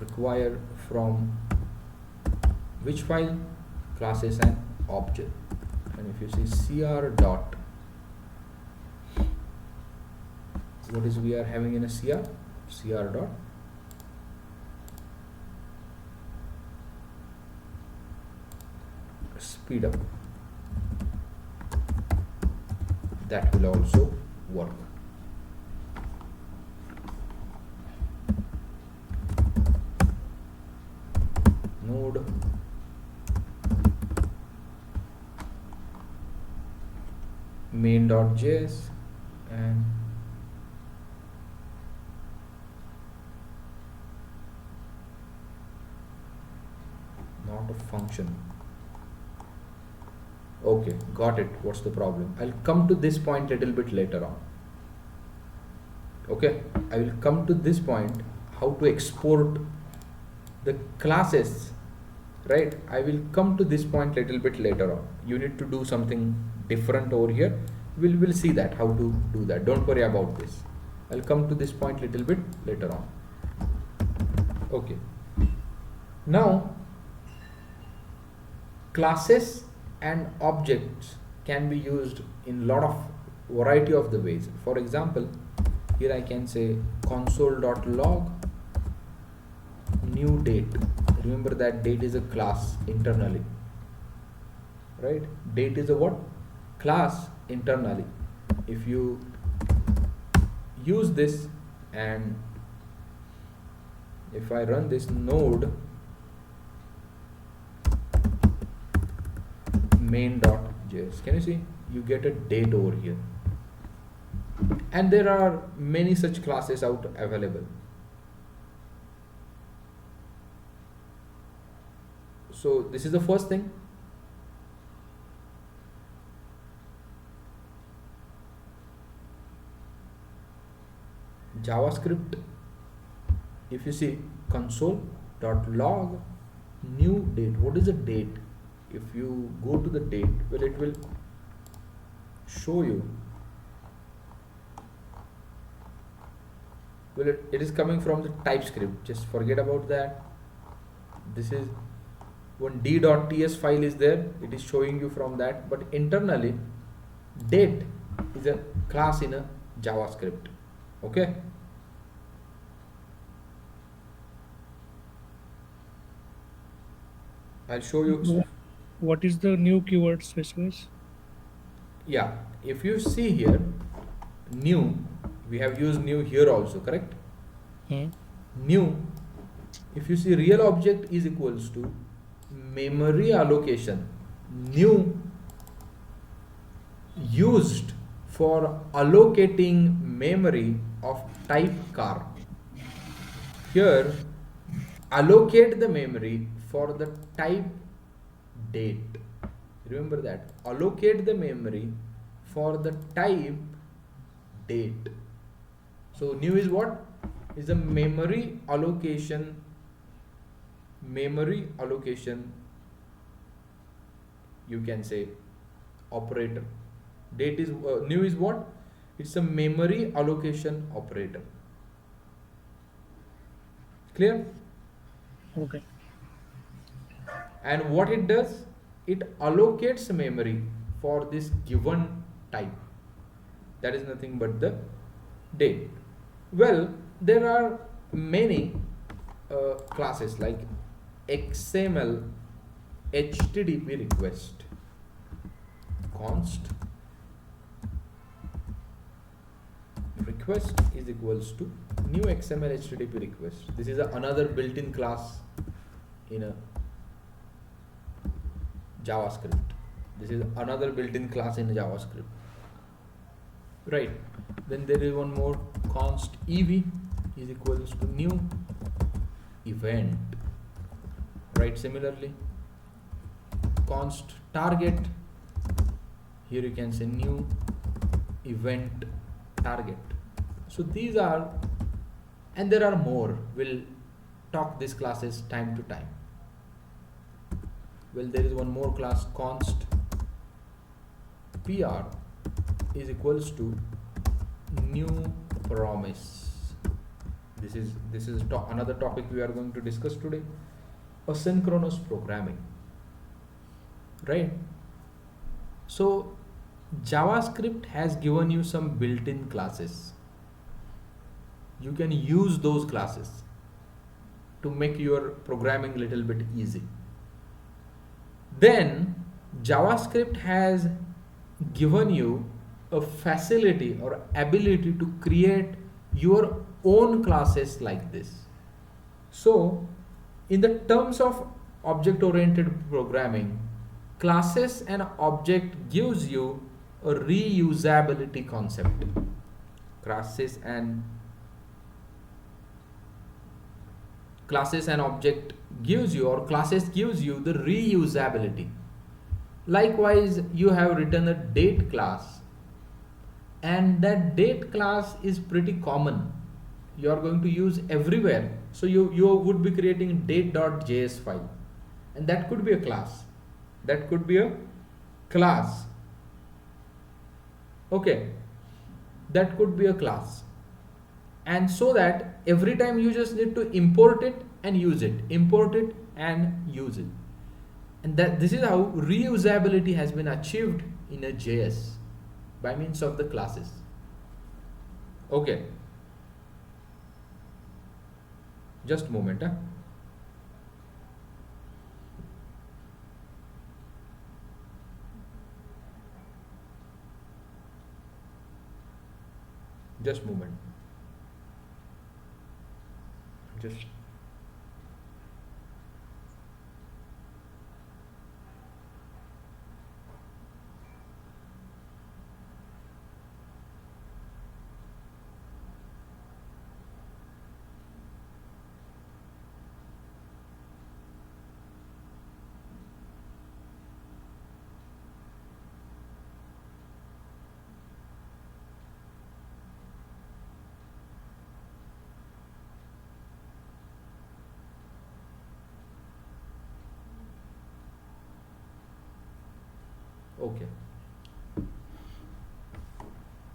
Require from which file? Classes and object. And if you see cr dot, what is we are having in a cr dot speed up, that will also work. Node main.js, and not a function. Okay, got it. What's the problem? I'll come to this point little bit later on. Okay, I will come to this point, how to export the classes, right? I will come to this point little bit later on. You need to do something different over here. We'll see that, how to do that. Don't worry about this. I'll come to this point little bit later on. Okay. Now, classes and objects can be used in lot of variety of the ways. For example, here I can say console.log new date. Remember that date is a class internally, right? Date is a what? Class internally. If you use this, and if I run this node main.js, can you see? You get a date over here. And there are many such classes out available. So this is the first thing. JavaScript, if you see console.log new date. What is a date? If you go to the date, well, it will show you. Well, it is coming from the TypeScript. Just forget about that. This is when d.ts file is there, it is showing you from that. But internally, date is a class in a JavaScript. Okay. I'll show you. What is the new keyword specifies? Yeah, if you see here, new, we have used new here also, correct? New, if you see real object is equals to memory allocation, new used for allocating memory of type car. Here, allocate the memory for the type date. Remember that, allocate the memory for the type date. So new is what? Is a memory allocation you can say operator. Date is new is what? It's a memory allocation operator. Clear? Okay. And what it does, it allocates memory for this given type. That is nothing but the date. Well, there are many classes like XML HTTP request, const request is equals to new XML HTTP request. This is another built-in class in a JavaScript. This is another built-in class in JavaScript. Right. Then there is one more, const ev is equals to new event. Right. Similarly, const target, here you can say new event target. So these are, and there are more. We'll talk these classes time to time. Well, there is one more class, const pr is equals to new promise. This is another topic we are going to discuss today, asynchronous programming. Right? So JavaScript has given you some built-in classes. You can use those classes to make your programming a little bit easy. Then JavaScript has given you a facility or ability to create your own classes like this. So in the terms of object-oriented programming, classes and object gives you a reusability concept. Classes and object gives you, or classes gives you the reusability. Likewise, you have written a date class, and that date class is pretty common. You are going to use everywhere. So you would be creating date.js file, and that could be a class. That could be a class. Okay, that could be a class. And so that every time you just need to import it and use it, import it and use it. And that this is how reusability has been achieved in a JS by means of the classes. Okay, just a moment. Just a moment. Just okay.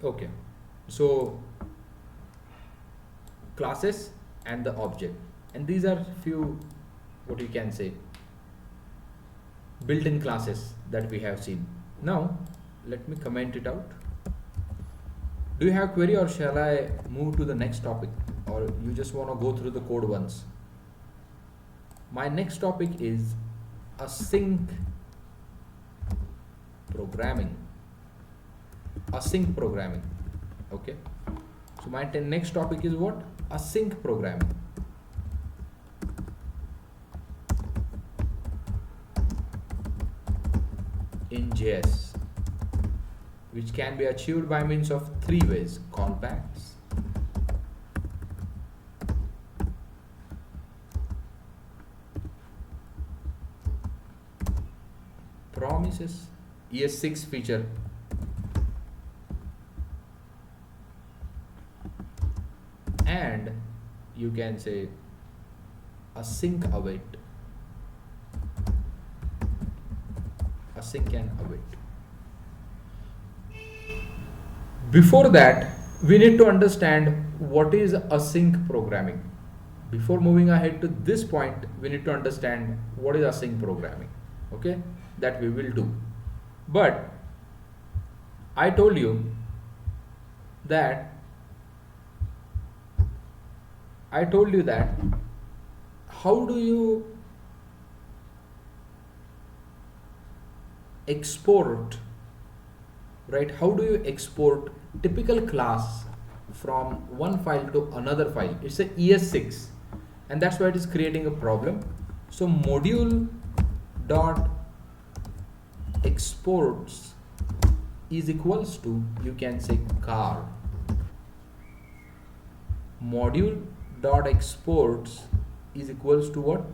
Okay, so classes and the object, and these are few, what you can say, built-in classes that we have seen. Now let me comment it out. Do you have query, or shall I move to the next topic, or you just want to go through the code once? My next topic is async programming. Async programming. Okay, so my next topic is what? Async programming. In JS, which can be achieved by means of three ways: callbacks, promises, ES6 feature, and you can say async await. Async and await. Before that, we need to understand what is async programming. Before moving ahead to this point, we need to understand what is async programming. Okay, that we will do. But I told you that how do you export, right? How do you export typical class from one file to another file? It's a ES6, and that's why it is creating a problem. So module dot exports is equals to, you can say, car. Module dot exports is equals to what?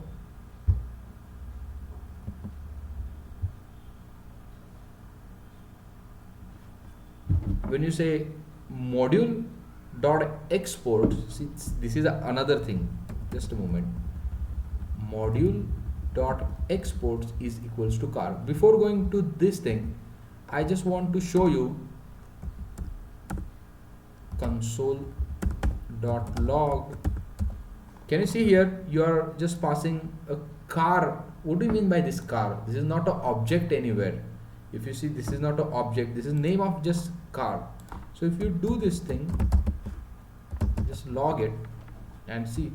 When you say module dot export, see, this is another thing. Just a moment. Module dot exports is equals to car. Before going to this thing, I just want to show you console dot log. Can you see here? You are just passing a car. What do you mean by this car? This is not an object anywhere. If you see, this is not an object. This is name of just car. So if you do this thing, just log it and see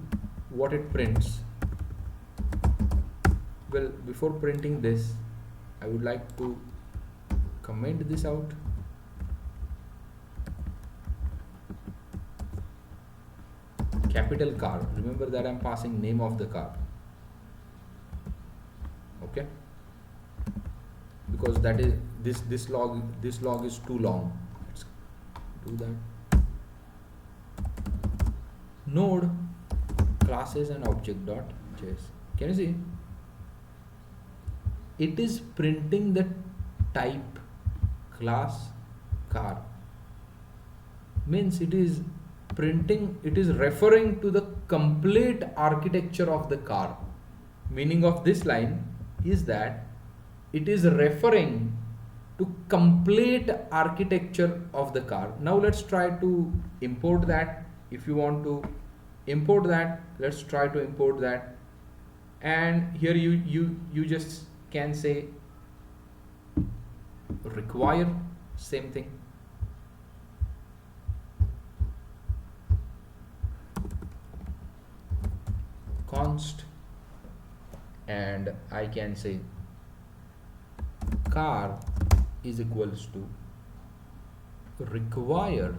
what it prints. Well, before printing this, I would like to comment this out. Capital car. Remember that I'm passing name of the car. Okay, because that is this log is too long. Let's do that. Node classes and object.js. Can you see? It is printing the type class car. Means it is printing, it is referring to the complete architecture of the car. Meaning of this line is that it is referring to complete architecture of the car. Now let's try to import that. If you want to import that, let's try to import that. And here you just can say require, same thing. Const, and I can say car is equals to require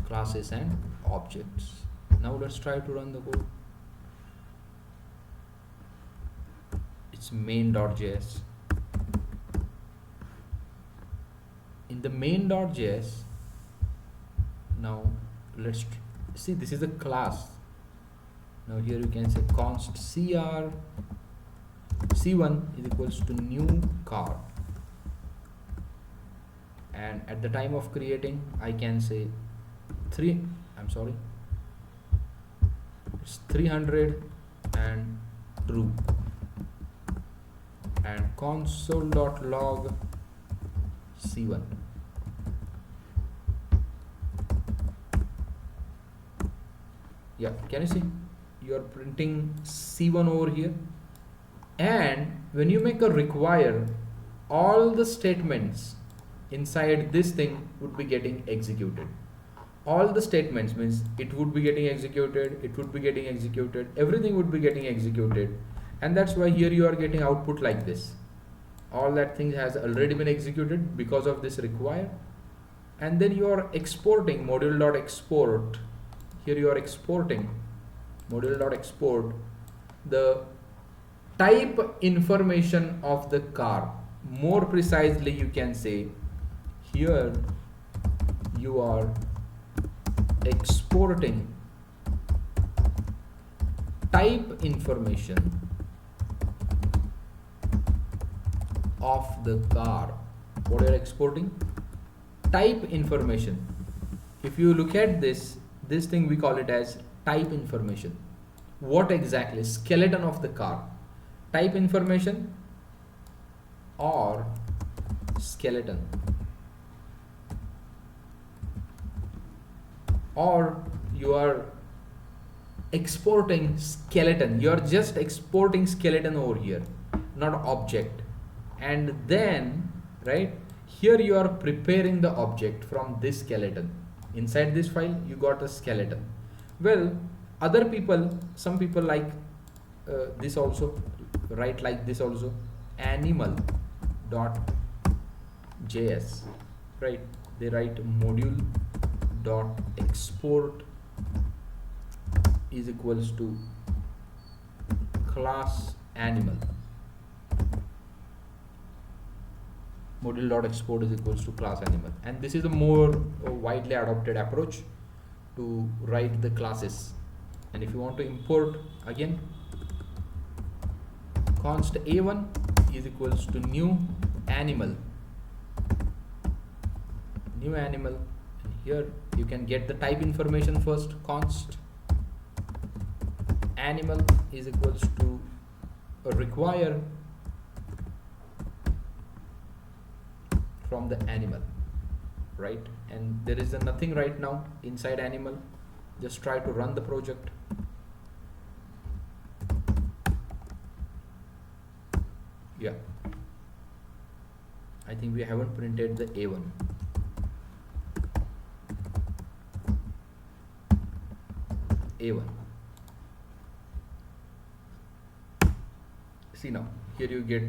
classes and objects. Now let's try to run the code. It's main.js. In the main.js, now let's see, this is a class. Now here you can say const cr c1 is equals to new car, and at the time of creating I can say it's 300 and true, and console.log c1. Yeah, can you see? You are printing c1 over here, and when you make a require, all the statements inside this thing would be getting executed. All the statements means it would be getting executed, it would be getting executed, everything would be getting executed, and that's why here you are getting output like this. All that thing has already been executed because of this require, and then you are exporting module.export. Here you are exporting module.export the type information of the car. More precisely you can say here you are exporting type information of the car. What you are exporting? Type information. If you look at this thing, we call it as type information. What exactly? Skeleton of the car. Type information or skeleton, or you are exporting skeleton. You are just exporting skeleton over here, not object. And then right here you are preparing the object from this skeleton. Inside this file you got a skeleton. Well, other people, some people like this also, write like this also, animal.js, right? They write module.export is equals to class animal. Module.export is equals to class animal, and this is a more widely adopted approach to write the classes. And if you want to import, again const a1 is equals to new animal, and here you can get the type information first. Const animal is equals to require from the animal, right? And there is nothing right now inside animal. Just try to run the project. Yeah, I think we haven't printed the A1. See now, here you get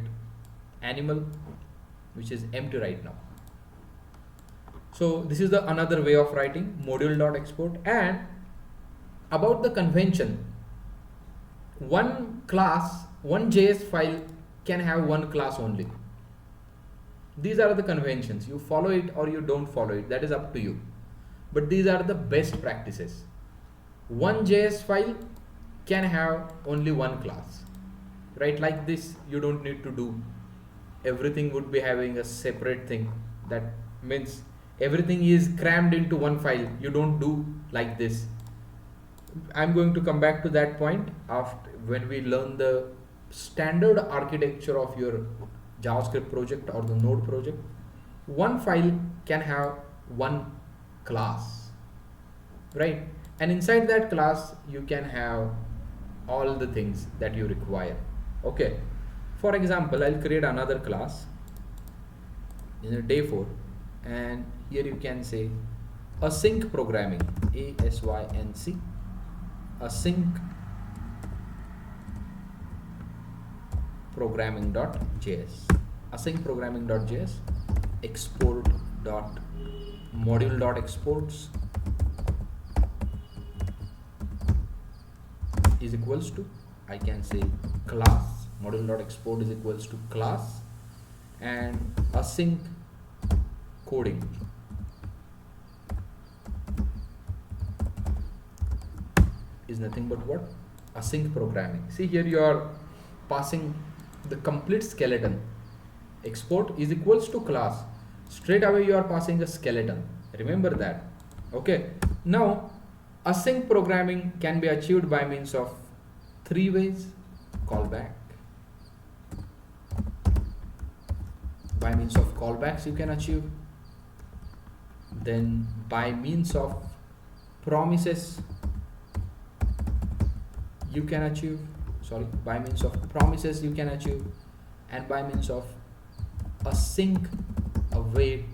animal, which is empty right now. So this is the another way of writing module.export. And about the convention, one JS file can have one class only. These are the conventions. You follow it or you don't follow it. That is up to you. But these are the best practices. One JS file can have only one class. Right? Like this, you don't need to do. Everything would be having a separate thing. That means everything is crammed into one file. You don't do like this. I'm going to come back to that point after when we learn the standard architecture of your JavaScript project or the Node project. One file can have one class, right? And inside that class, you can have all the things that you require. Okay. For example, I'll create another class in a day 4, and here you can say async programming, ASYNC, async programming.js, async programming.js, export dot module dot exports is equals to, I can say class module dot export is equals to class, and async coding is nothing but what? Async programming. See, here you are passing the complete skeleton. Export is equals to class. Straight away you are passing a skeleton. Remember that. Okay. Now, async programming can be achieved by means of 3 ways. Callback. By means of callbacks you can achieve. Then by means of promises you can achieve. By means of promises you can achieve, and by means of async await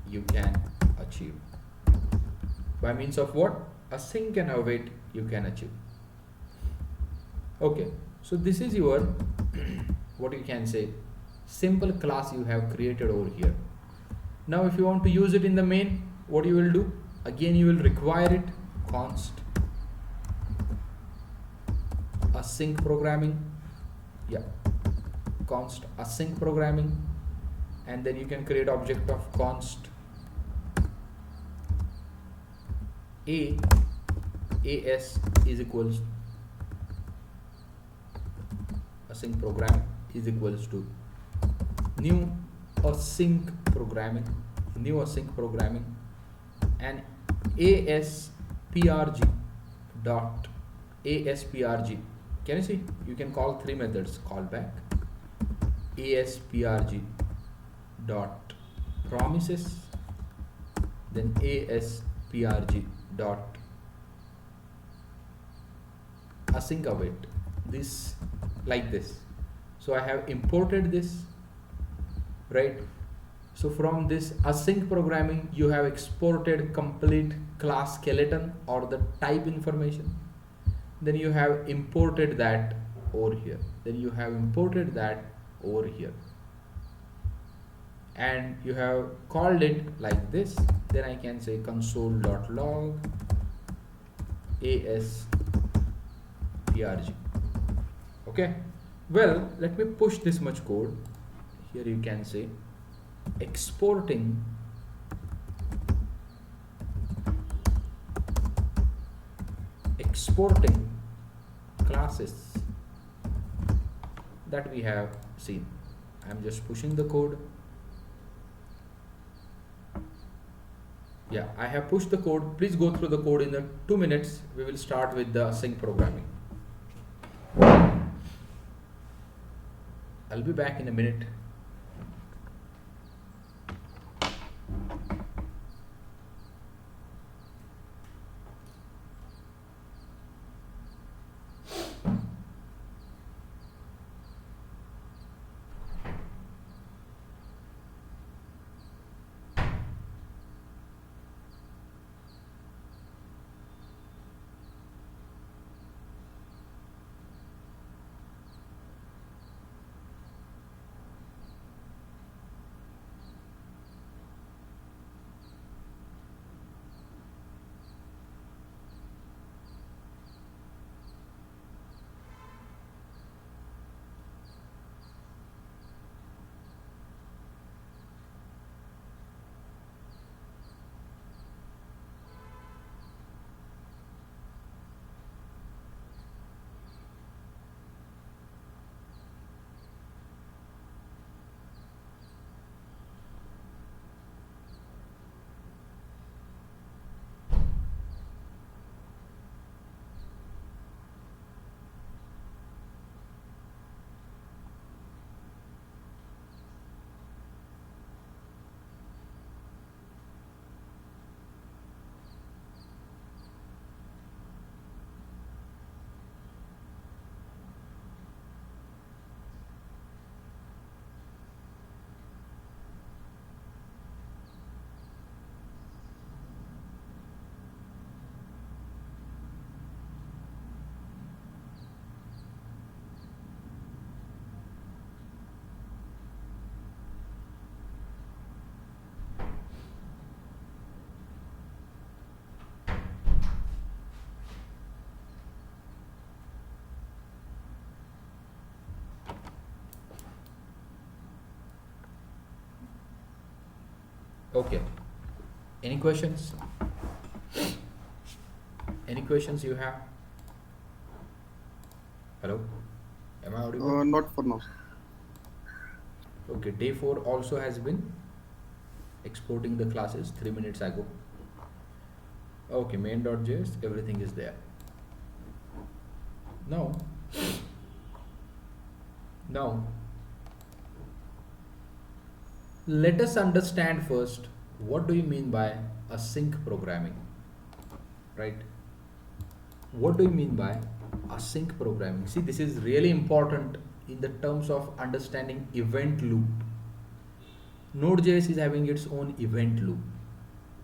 you can achieve. By means of what? Async and await you can achieve. Okay, so this is your what you can say simple class you have created over here. Now if you want to use it in the main, what you will do? Again you will require it const async programming, const async programming, and then you can create object of const as is equals async program is equals to new async programming, and asprg dot asprg. Can you see? You can call 3 methods: callback, asprg dot promises, then asprg dot async await. This like this. So I have imported this, right? So from this async programming, you have exported complete class skeleton or the type information. Then you have imported that over here. And you have called it like this. Then I can say console.log asprg. Okay. Well, let me push this much code. Here you can say exporting classes that we have seen. I'm just pushing the code. Yeah, I have pushed the code. Please go through the code in the 2 minutes. We will start with the async programming. I'll be back in a minute. Okay. Any questions? Any questions you have? Hello? Am I audible? Not for now. Okay, day 4 also has been exporting the classes 3 minutes ago. Okay, main.js, everything is there. Now, let us understand first what do you mean by async programming, right? What do you mean by async programming? See, this is really important in the terms of understanding event loop. Node.js is having its own event loop.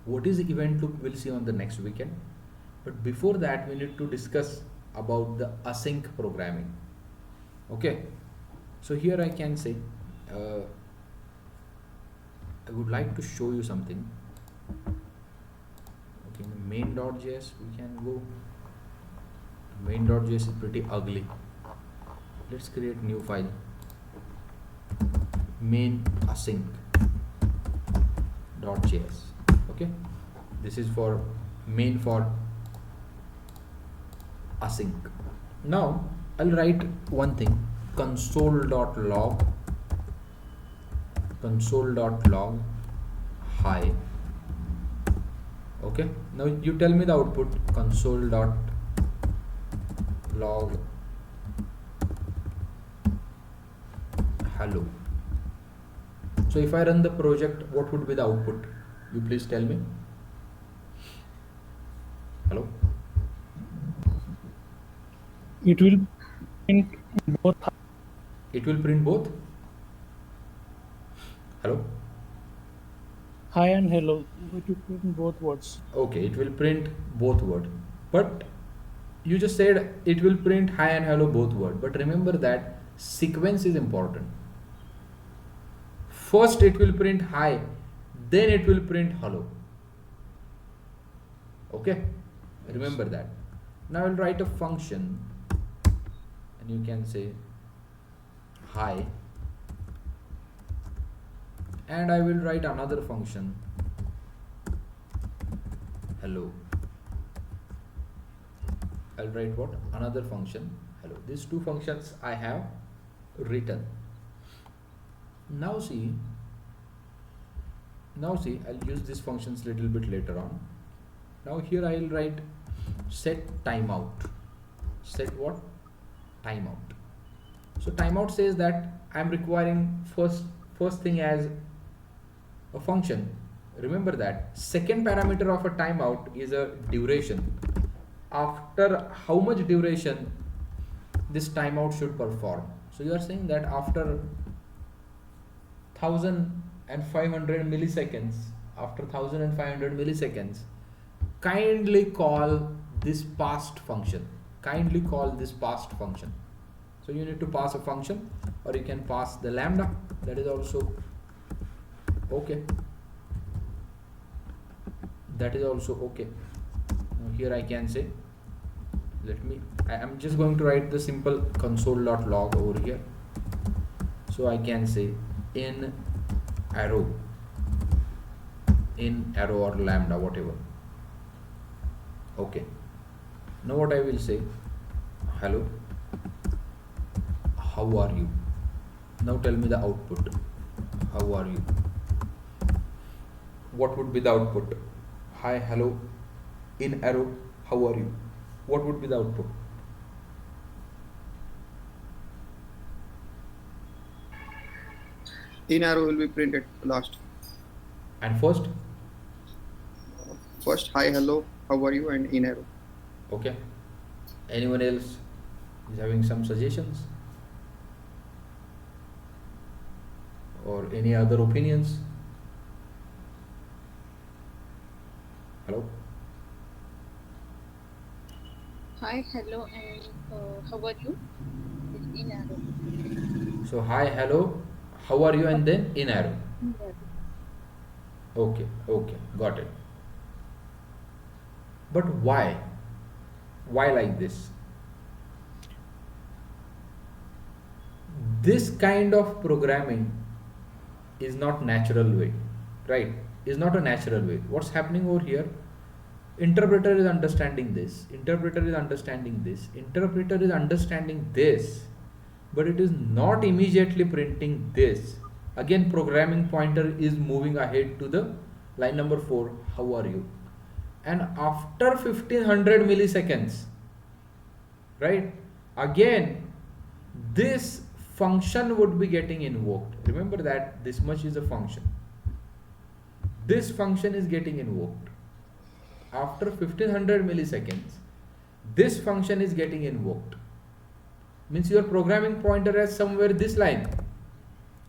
What is event loop? We'll see on the next weekend. But before that, we need to discuss about the async programming. Okay. So here I can say, I would like to show you something. Okay, in main.js we can go. Main.js is pretty ugly. Let's create new file. Main async.js. Okay, this is for main for async. Now I'll write one thing, console.log hi. Okay, now you tell me the output, console.log hello. So if I run the project, what would be the output? You please tell me. Hello? It will print both. It will print both? Hello? Hi and hello. It will print both words. Okay, it will print both word. But you just said it will print hi and hello both word. But remember that sequence is important. First it will print hi, then it will print hello. Okay? Remember that. Now I'll write a function and you can say hi, and I will write another function hello. I'll write what? Another function hello. These two functions I have written. Now see, I'll use these functions little bit later on. Now here I will write set timeout. Set what? Timeout. So timeout says that I am requiring first thing as a function. Remember that second parameter of a timeout is a duration. After how much duration this timeout should perform. So you are saying that after 1500 milliseconds, kindly call this past function. So you need to pass a function, or you can pass the lambda. That is also okay. Now here I can say, I am just going to write the simple console.log over here. So I can say in arrow or lambda, whatever. Okay. Now what I will say, hello, how are you? Now tell me the output. How are you? What would be the output? Hi, hello, in arrow, how are you? What would be the output? In arrow will be printed last. And first? First, hi, hello, how are you, and in arrow. Okay. Anyone else is having some suggestions? Or any other opinions? Hello? Hi, hello, and how are you? It's in arrow. So hi, hello, how are you, and then in arrow. In arrow. Okay, got it. But why? Why like this? This kind of programming is not natural way, right? Is not a natural way. What's happening over here? Interpreter is understanding this, interpreter is understanding this, interpreter is understanding this, but it is not immediately printing this. Again, programming pointer is moving ahead to the line number 4, how are you? And after 1500 milliseconds, right, again this function would be getting invoked. Remember that this much is a function. This function is getting invoked. After 1500 milliseconds, this function is getting invoked. Means your programming pointer has somewhere this line,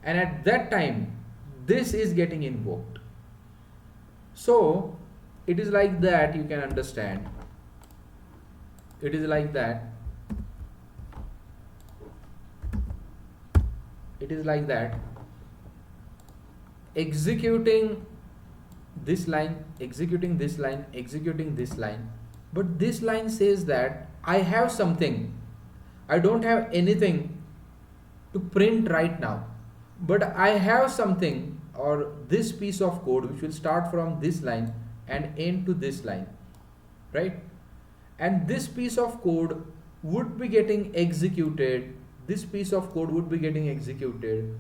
and at that time this is getting invoked. So it is like that, you can understand. It is like that. It is like that. Executing this line, executing this line, executing this line. But this line says that I have something. I don't have anything to print right now, but I have something, or this piece of code which will start from this line and end to this line, right? And this piece of code would be getting executed. This piece of code would be getting executed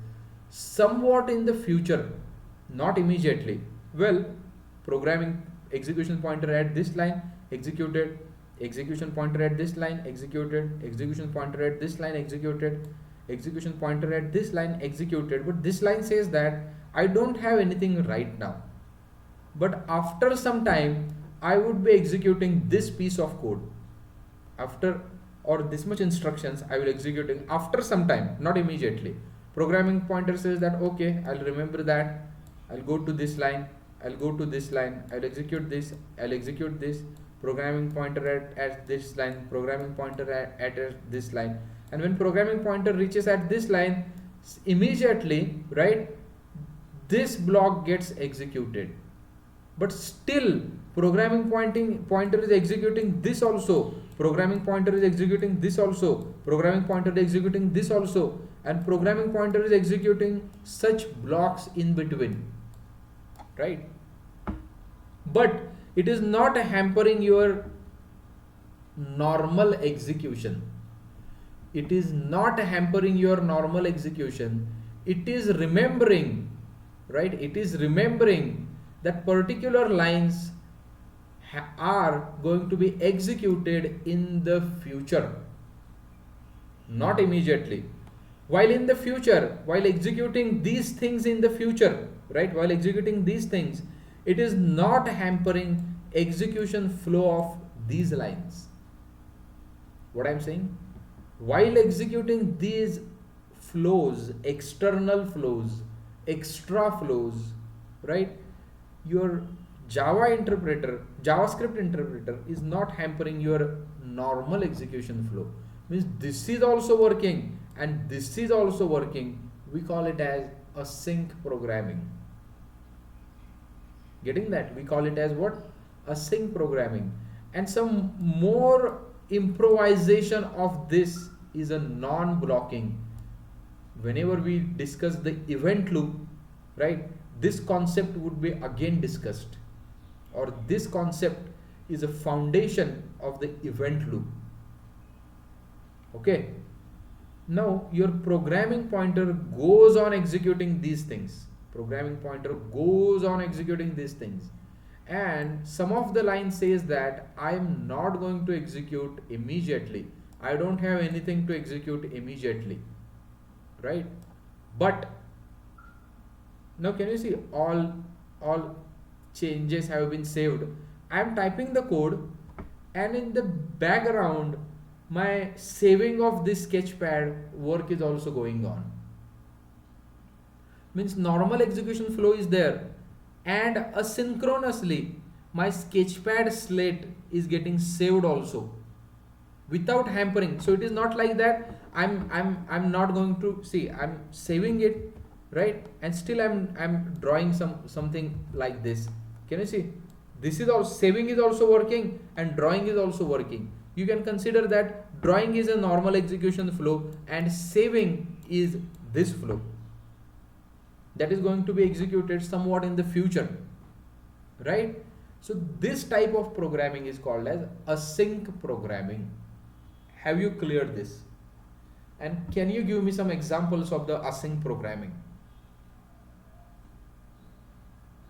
somewhat in the future, not immediately. Well, programming execution pointer at this line executed, execution pointer at this line executed, execution pointer at this line executed, execution pointer at this line executed. But this line says that I don't have anything right now, but after some time I would be executing this piece of code. After, or this much instructions I will executing after some time, not immediately. Programming pointer says that okay, I'll remember that, I'll go to this line, I'll go to this line, I'll execute this, I'll execute this. Programming pointer at this line, programming pointer at this line. And when programming pointer reaches at this line, immediately, right, this block gets executed. But still programming pointer is executing this also, programming pointer is executing this also, programming pointer is executing this also, and programming pointer is executing such blocks in between, right? But it is not hampering your normal execution. It is not hampering your normal execution. It is remembering, right? It is remembering that particular lines are going to be executed in the future, not immediately. While in the future, while executing these things in the future, right, while executing these things, it is not hampering execution flow of these lines. What I am saying? While executing these flows, external flows, extra flows, right, your JavaScript interpreter is not hampering your normal execution flow. Means this is also working and this is also working. We call it as async programming. Getting that? We call it as what? Async programming. And some more improvisation of this is a non-blocking. Whenever we discuss the event loop, right, this concept would be again discussed, or this concept is a foundation of the event loop. Okay. Now your programming pointer goes on executing these things. Programming pointer goes on executing these things, and some of the line says that I am not going to execute immediately. I don't have anything to execute immediately, right? But now can you see all changes have been saved. I am typing the code, and in the background my saving of this sketchpad work is also going on. Means normal execution flow is there, and asynchronously my sketchpad slate is getting saved also without hampering. So it is not like that I'm not going to see, I'm saving it, right, and still I'm drawing something like this. Can you see? This is also, saving is also working and drawing is also working. You can consider that drawing is a normal execution flow and saving is this flow. that is going to be executed somewhat in the future, right? So this type of programming is called as async programming. Have you cleared this? And can you give me some examples of the async programming?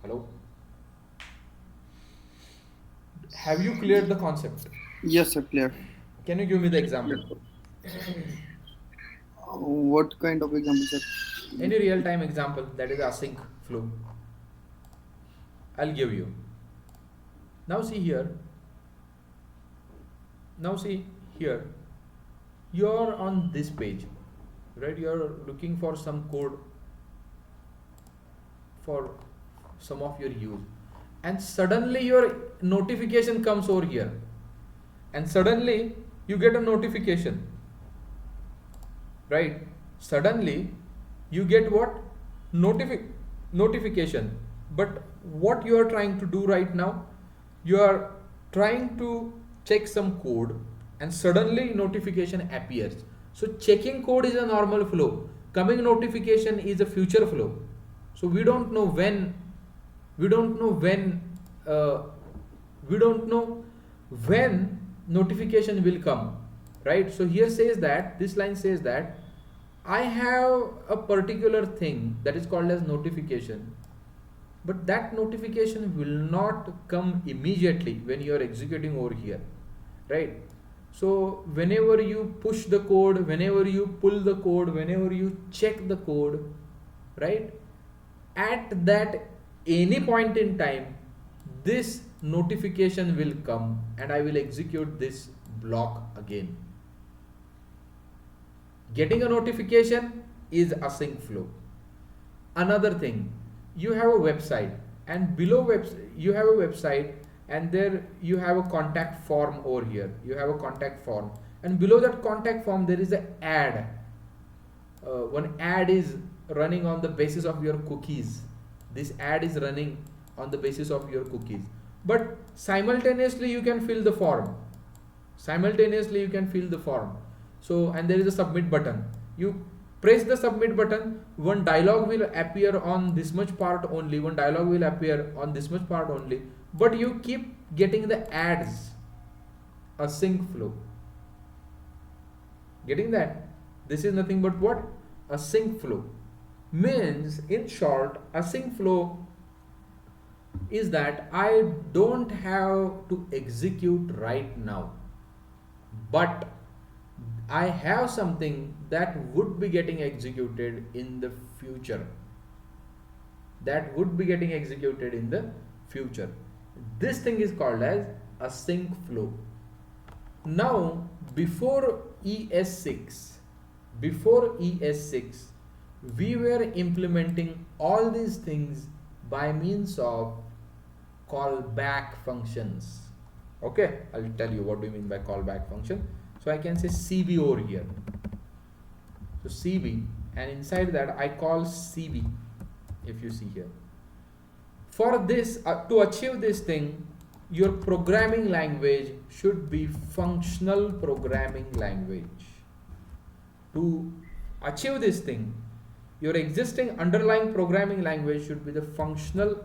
Hello? Have you cleared the concept? Yes, sir, clear. Can you give me the example? What kind of example, sir? Any real-time example that is async flow. I'll give you. Now see here. Now see here. You're on this page, right? You're looking for some code for some of your use, and suddenly your notification comes over here, and suddenly you get a notification, right? Suddenly you get what? Notification. But what you are trying to do right now, you are trying to check some code, and suddenly notification appears. So checking code is a normal flow, coming notification is a future flow. So we don't know when notification will come, right? So here says that, this line says that I have a particular thing that is called as notification, but that notification will not come immediately when you are executing over here, right? So whenever you push the code, whenever you pull the code, whenever you check the code, right, at that any point in time, this notification will come and I will execute this block again. Getting a notification is async flow. Another thing, you have a website, and below you have a website, and there you have a contact form over here. You have a contact form, and below that contact form there is an ad. One ad is running on the basis of your cookies. This ad is running on the basis of your cookies, but simultaneously you can fill the form. So, and there is a submit button. You press the submit button, one dialog will appear on this much part only, but you keep getting the ads. Async flow. Getting that? This is nothing but what? Async flow. Means, in short, async flow is that I don't have to execute right now, but I have something that would be getting executed in the future. This thing is called as async flow. Now, before ES6, we were implementing all these things by means of callback functions. Okay, I'll tell you what do you mean by callback function. So I can say CB over here. So CB, and inside that I call CB, if you see here. For this, to achieve this thing, your programming language should be functional programming language. To achieve this thing, your existing underlying programming language should be the functional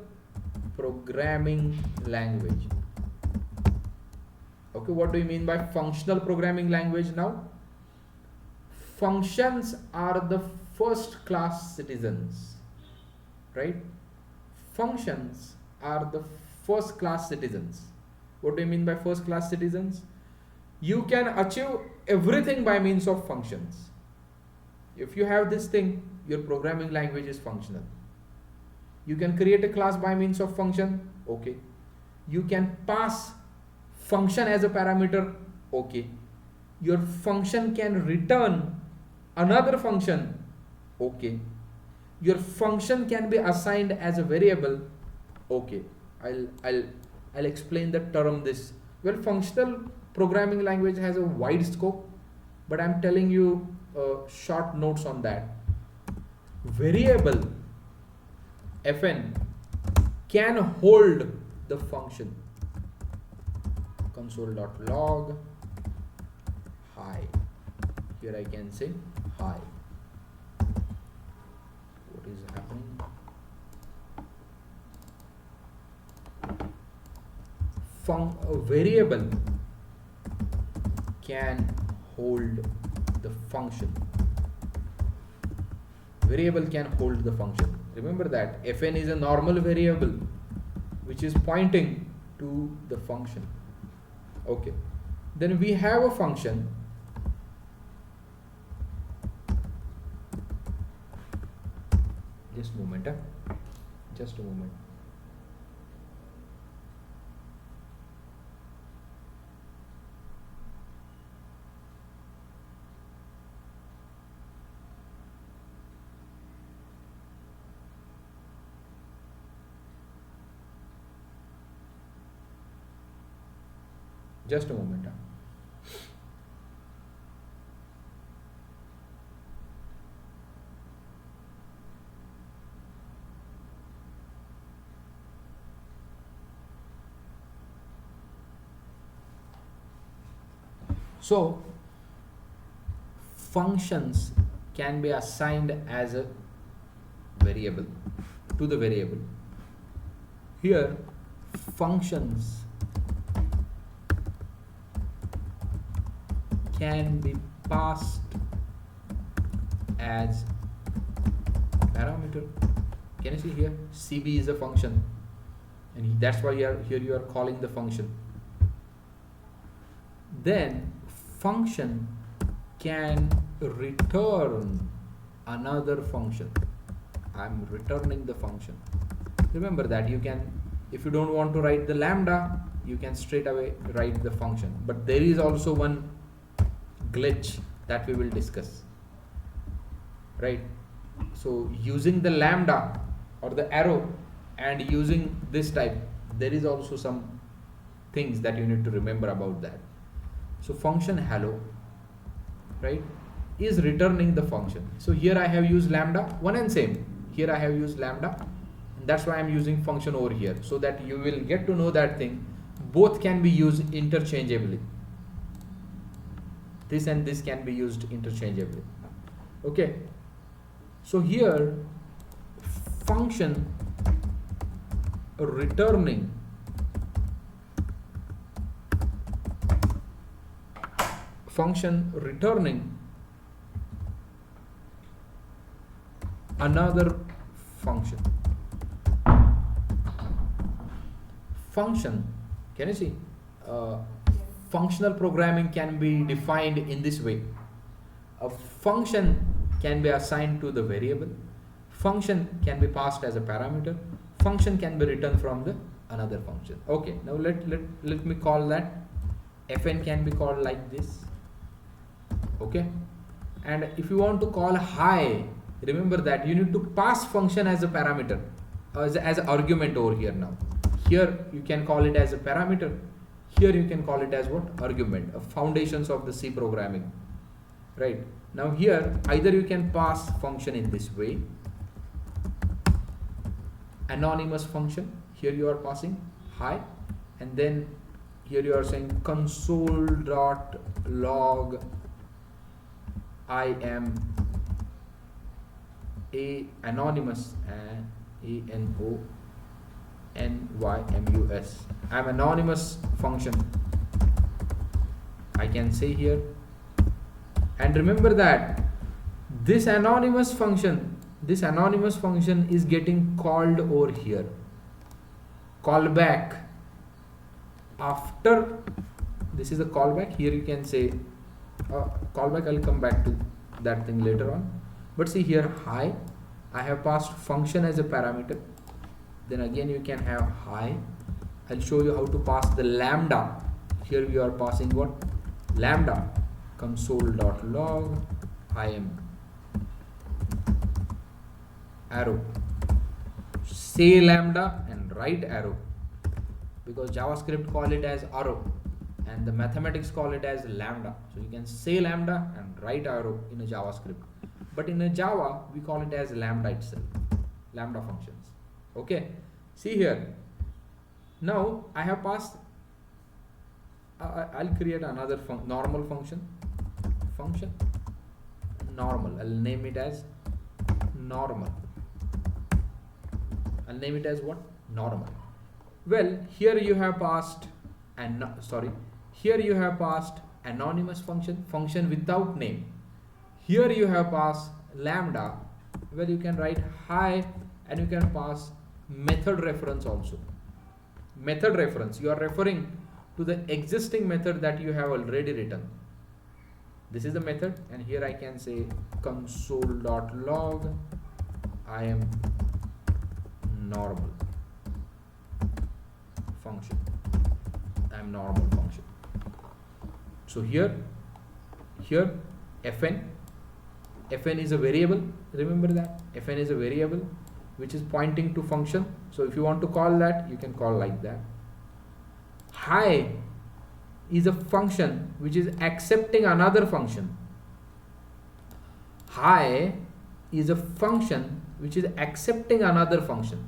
programming language. Okay, what do you mean by functional programming language now? Functions are the first class citizens, right? Functions are the first class citizens. What do you mean by first class citizens? You can achieve everything by means of functions. If you have this thing, your programming language is functional. You can create a class by means of function, okay. You can pass function as a parameter, okay. Your function can return another function, okay. Your function can be assigned as a variable, okay. I'll explain the term this. Well, functional programming language has a wide scope, but I'm telling you short notes on that. Variable fn can hold the function. Console.log hi. Here I can say hi. What is happening? a variable can hold the function. Variable can hold the function. Remember that fn is a normal variable which is pointing to the function. Okay, then we have a function just a moment, just a moment. Just a moment. So functions can be assigned as a variable to the variable. Here functions can be passed as parameter. Can you see here? CB is a function, and that's why here you are calling the function. Then function can return another function. I'm returning the function. Remember that you can, if you don't want to write the lambda, you can straight away write the function. But there is also one glitch that we will discuss, right? So using the lambda or the arrow and using this type, there is also some things that you need to remember about that. So function hello, right, is returning the function. So here I have used lambda, one and same. Here I have used lambda, and that's why I'm using function over here, so that you will get to know that thing. Both can be used interchangeably. This and this can be used interchangeably. Okay. So here function returning another function. Function, can you see? Functional programming can be defined in this way. A function can be assigned to the variable. Function can be passed as a parameter. Function can be returned from the another function. Okay, now let me call that. Fn can be called like this. Okay, and if you want to call hi, remember that you need to pass function as a parameter, as an argument over here. Now here you can call it as a parameter, here you can call it as what? Argument. Foundations of the C programming, right? Now here either you can pass function in this way, anonymous function, here you are passing hi, and then here you are saying console.log I am a anonymous, ANONYMUS. I am anonymous function, I can say here. And remember that this anonymous function is getting called over here. Callback. After this is a callback, here you can say callback. I'll come back to that thing later on. But see here, hi, I have passed function as a parameter. Then again you can have hi. I'll show you how to pass the lambda. Here we are passing what? Lambda. Console.log I am arrow. Say lambda and write arrow, because JavaScript call it as arrow and the mathematics call it as lambda. So you can say lambda and write arrow in a JavaScript, but in a Java we call it as lambda itself, lambda functions. Okay, see here, now I have passed, I'll create another normal function normal. I'll name it as normal. I'll name it as what? Normal. Well, here you have passed and sorry, here you have passed anonymous function without name. Here you have passed lambda, where you can write hi, and you can pass method reference also. Method reference, you are referring to the existing method that you have already written. This is the method, and here I can say console.log I am normal function. I am normal function. So here fn is a variable. Remember that fn is a variable which is pointing to function. So if you want to call that, you can call like that. Hi is a function which is accepting another function. Hi is a function which is accepting another function.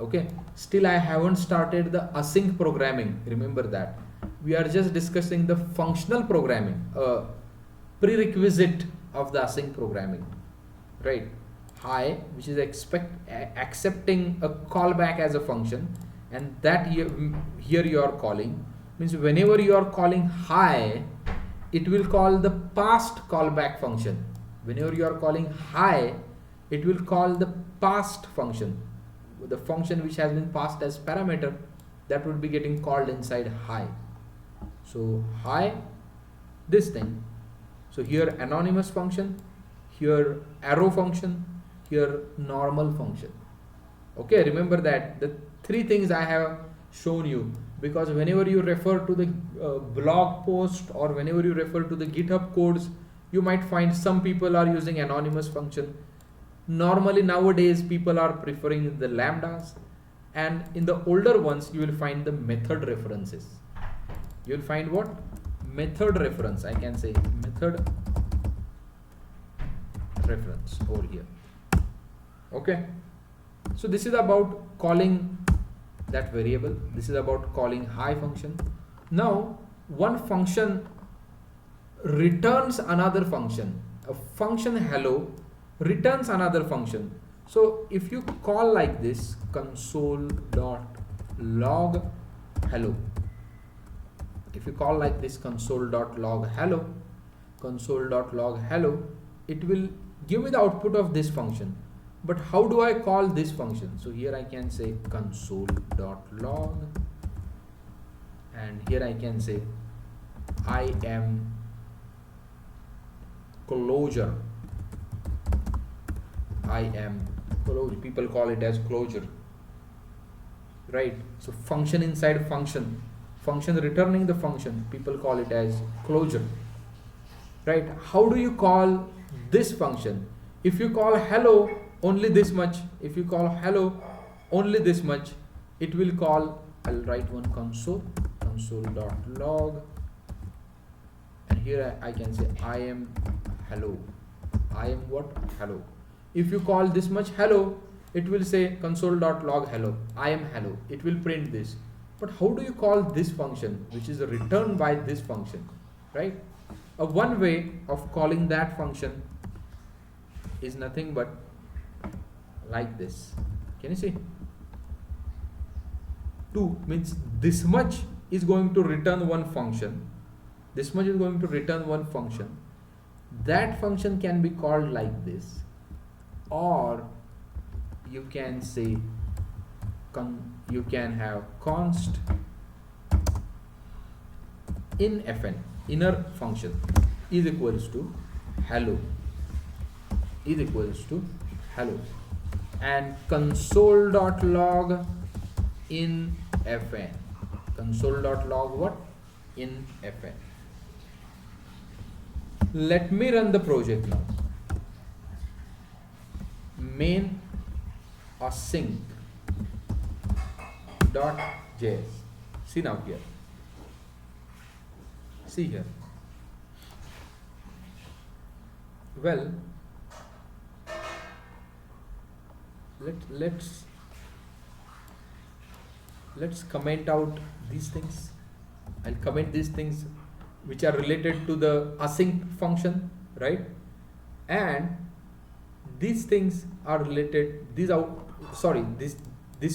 Okay, still I haven't started the async programming. Remember that we are just discussing the functional programming, prerequisite of the async programming, right? Hi, which is accepting a callback as a function, and that here you are calling, means whenever you are calling hi, it will call the past callback function. Whenever you are calling hi, it will call the past function, the function which has been passed as parameter, that would be getting called inside hi. So hi, this thing. So here anonymous function, here arrow function, here normal function. Okay, remember that the three things I have shown you, because whenever you refer to the blog post or whenever you refer to the GitHub codes, you might find some people are using anonymous function. Normally nowadays people are preferring the lambdas, and in the older ones you will find the method references. You will find what? Method reference. I can say method reference over here. Okay, so this is about calling that variable. This is about calling hi function. Now one function returns another function. A function hello returns another function. So if you call like this console.log hello, if you call like this console.log hello, it will give me the output of this function. But how do I call this function? So here I can say console.log, and here I can say I am closure. I am closure. People call it as closure, right? So function inside function returning the function, people call it as closure, right? How do you call this function? If you call hello only this much, if you call hello only this much, it will call, I'll write one console.log, and here I can say I am hello. I am what? Hello. If you call this much hello, it will say console.log hello. I am hello. It will print this. But how do you call this function which is returned by this function, right? One way of calling that function is nothing but like this. Can you see? 2 means this much is going to return one function. This much is going to return one function. That function can be called like this, or you can say you can have const in fn, inner function, is equals to hello, is equals to hello, and console.log in fn, console.log what? In fn. Let me run the project now. Main async .js. See now here. See here. Well, let's comment out these things. I'll comment these things which are related to the async function, right? And these things are related, this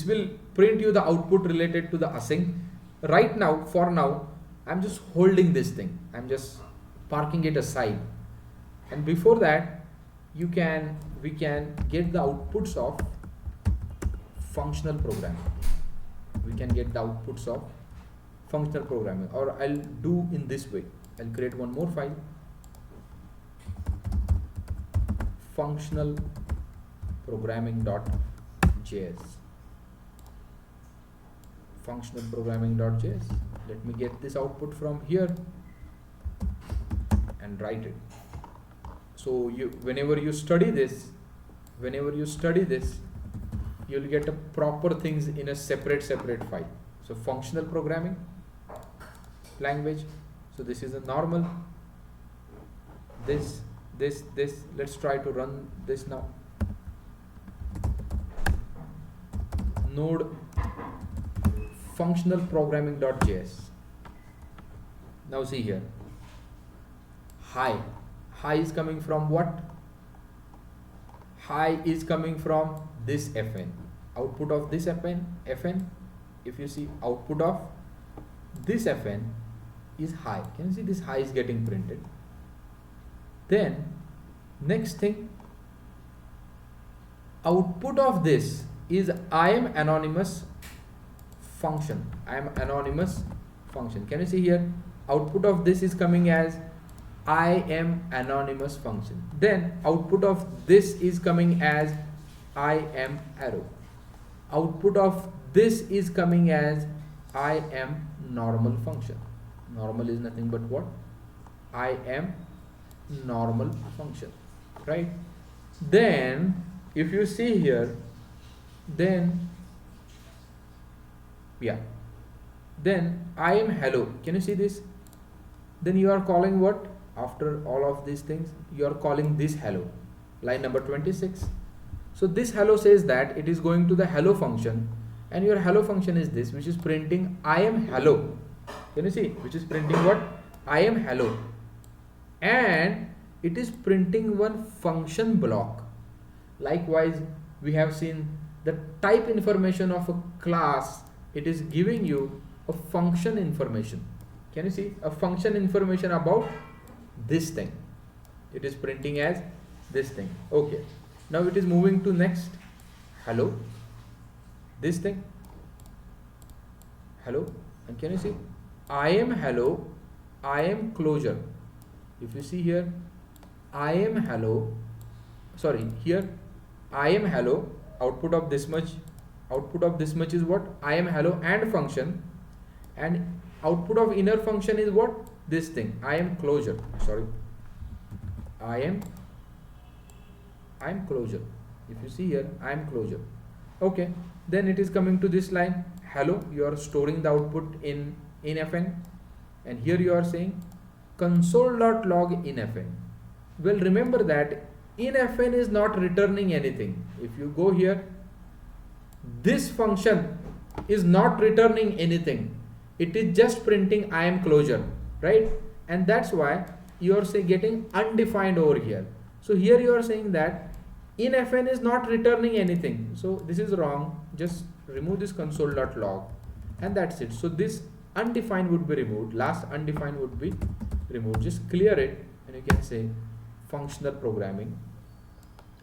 will print you the output related to the async, right now, for now, I'm just holding this thing. I'm just parking it aside. And before that, we can get the outputs of functional programming. We can get the outputs of functional programming, or I'll do in this way. I'll create one more file, functional programming.js. Functional programming.js. Let me get this output from here and write it. So whenever you study this, you'll get a proper things in a separate file. So functional programming language. So this is a normal. This. Let's try to run this now. Node functional programming.js. Now see here. Hi is coming from what? Hi is coming from this fn. Output of this fn. If you see output of this fn is hi. Can you see this hi is getting printed? Then next thing, output of this is I am anonymous function. Can you see here? Output of this is coming as I am anonymous function. Then output of this is coming as I am arrow. Output of this is coming as I am normal function. Normal is nothing but what? I am normal function, right? Then if you see here, then I am hello. Can you see this? Then you are calling what? After all of these things, you are calling this hello, line number 26. So this hello says that it is going to the hello function, and your hello function is this, which is printing I am hello. Can you see? Which is printing what? I am hello. And it is printing one function block. Likewise, we have seen the type information of a class. It is giving you a function information. Can you see? A function information about this thing. It is printing as this thing. Okay. Now it is moving to next. Hello. This thing. Hello. And can you see? I am hello. I am closure. If you see here, I am hello. Sorry, here I am hello. Output of this much. Output of this much is what? I am hello and function. And output of inner function is what? This thing. I am closure. Sorry. I am closure. If you see here, I am closure. Okay. Then it is coming to this line. Hello. You are storing the output in fn. And here you are saying console.log in fn. Well, remember that in fn is not returning anything. If you go here, this function is not returning anything. It is just printing I am closure, right? And that's why you are getting undefined over here. So here you are saying that in fn is not returning anything. So this is wrong. Just remove this console.log and that's it. So this undefined would be removed. Last undefined would be removed. Just clear it and you can say functional programming.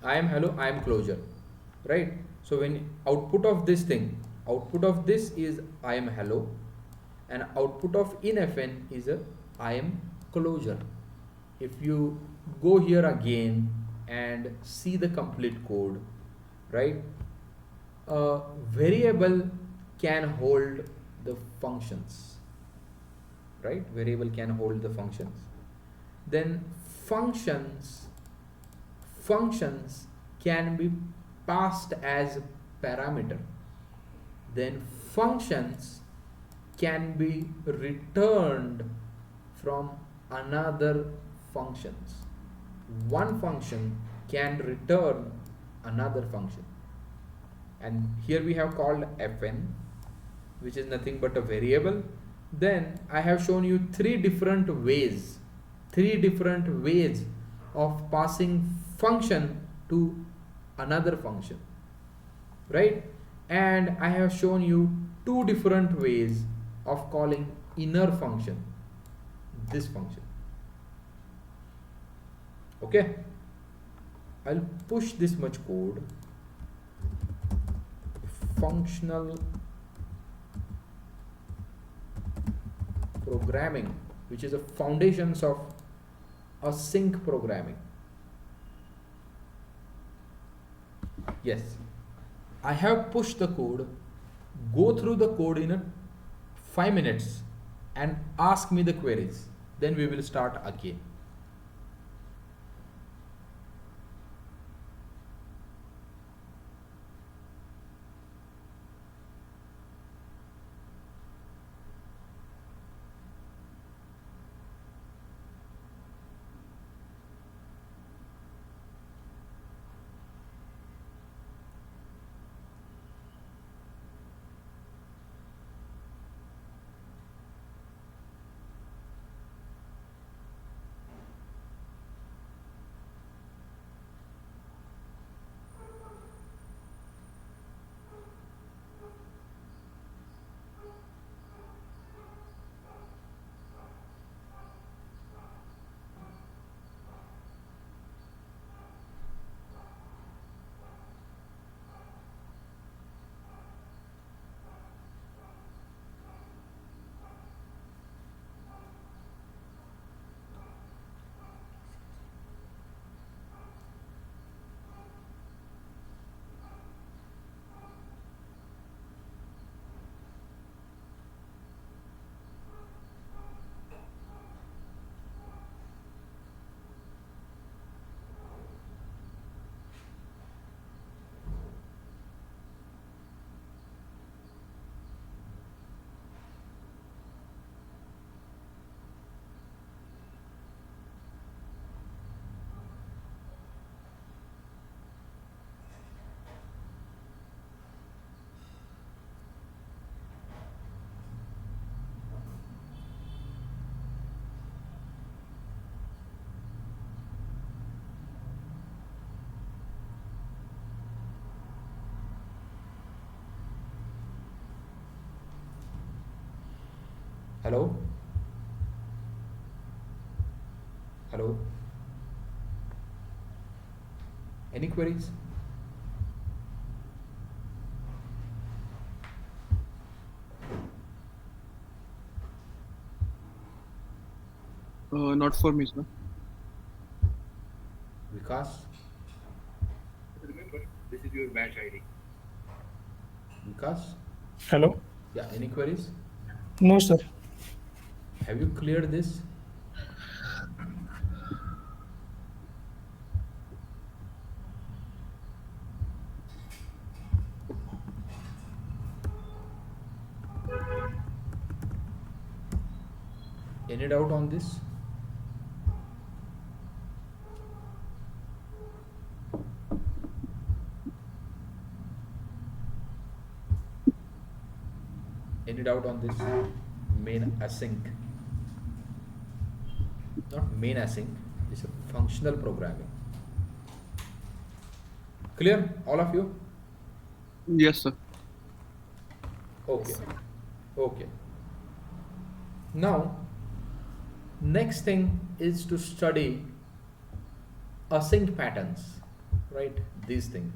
I am hello, I am closure, right? So when output of this thing, output of this is I am hello, and output of in fn is a I am closure. If you go here again and see the complete code, right? A variable can hold the functions, right? Variable can hold the functions. Then functions can be passed as parameter. Then functions can be returned from another functions. One function can return another function. And here we have called fn, which is nothing but a variable. Then I have shown you three different ways of passing function to another function, right? And I have shown you two different ways of calling inner function, this function. Okay, I'll push this much code. Functional programming, which is the foundations of async programming. Yes, I have pushed the code. Go through the code in 5 minutes and ask me the queries. Then we will start again. Hello? Hello? Any queries? Not for me, sir. Vikas? Remember, this is your batch ID. Vikas? Hello? Yeah, any queries? No, sir. Have you cleared this? Any doubt on this? Any doubt on this main async? Not main async, it's a functional programming. Clear, all of you? Yes, sir. Okay. Okay. Now, next thing is to study async patterns, right? These things.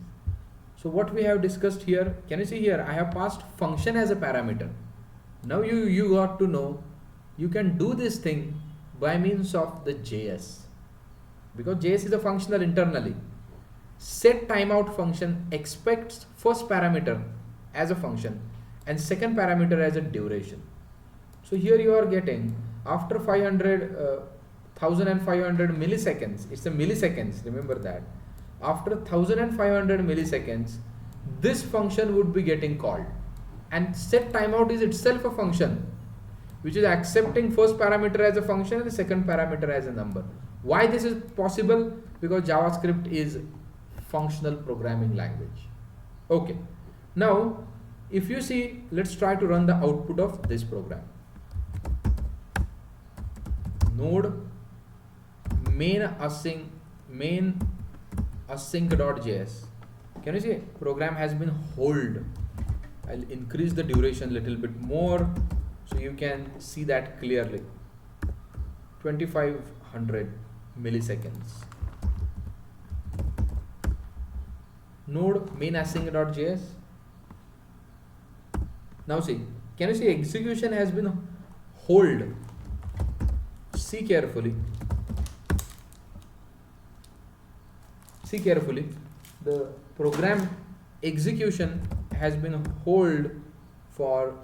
So what we have discussed here, can you see here, I have passed function as a parameter. Now you got to know you can do this thing by means of the JS, because JS is a functional internally. Set timeout function expects first parameter as a function and second parameter as a duration. So here you are getting after 1500 milliseconds, it's a milliseconds, remember that. After 1500 milliseconds, this function would be getting called, and set timeout is itself a function which is accepting first parameter as a function and the second parameter as a number. Why this is possible? Because JavaScript is functional programming language. Okay, now if you see, let's try to run the output of this program. Node main async.js. Can you see program has been hold? I'll increase the duration a little bit more So you can see that clearly. 2500 milliseconds. Node main async.js. Now see, can you see execution has been hold? See carefully. See carefully. The program execution has been hold for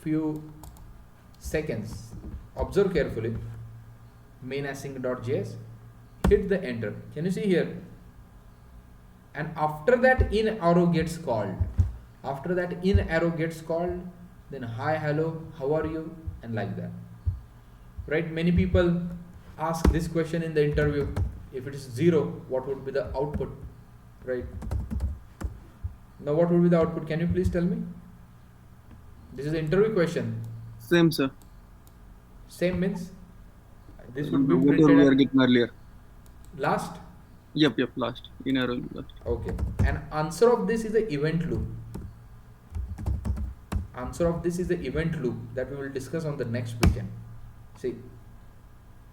few seconds. Observe carefully. Main async.js. Hit the enter. Can you see here? And after that in arrow gets called. After that in arrow gets called, then hi, hello, how are you, and like that. Right? Many people ask this question in the interview. If it is 0, what would be the output? Right? Now what would be the output? Can you please tell me? This is the interview question. Same, sir. Same means this would be Whatever we are printed getting earlier. at last. Yep, last. In arrow last. Okay. And answer of this is the event loop. Answer of this is the event loop that we will discuss on the next weekend. See,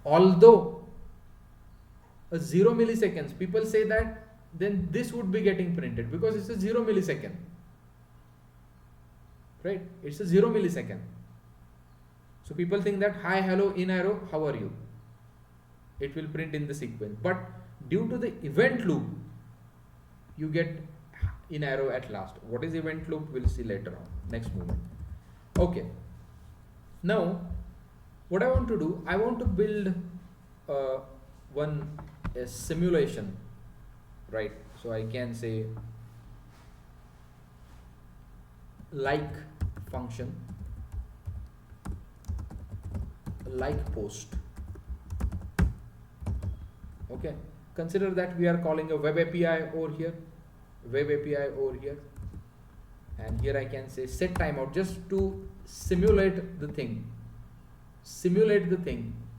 although a 0 milliseconds, people say that then this would be getting printed because it's a 0 millisecond. Right? It's a 0 millisecond. So people think that hi, hello, in arrow, how are you? It will print in the sequence. But due to the event loop, you get in arrow at last. What is event loop? We'll see later on, next moment. Okay. Now, what I want to do, I want to build a simulation, right? So I can say like function, like post. Okay. Consider that we are calling a web API over here, and here I can say set timeout just to simulate the thing.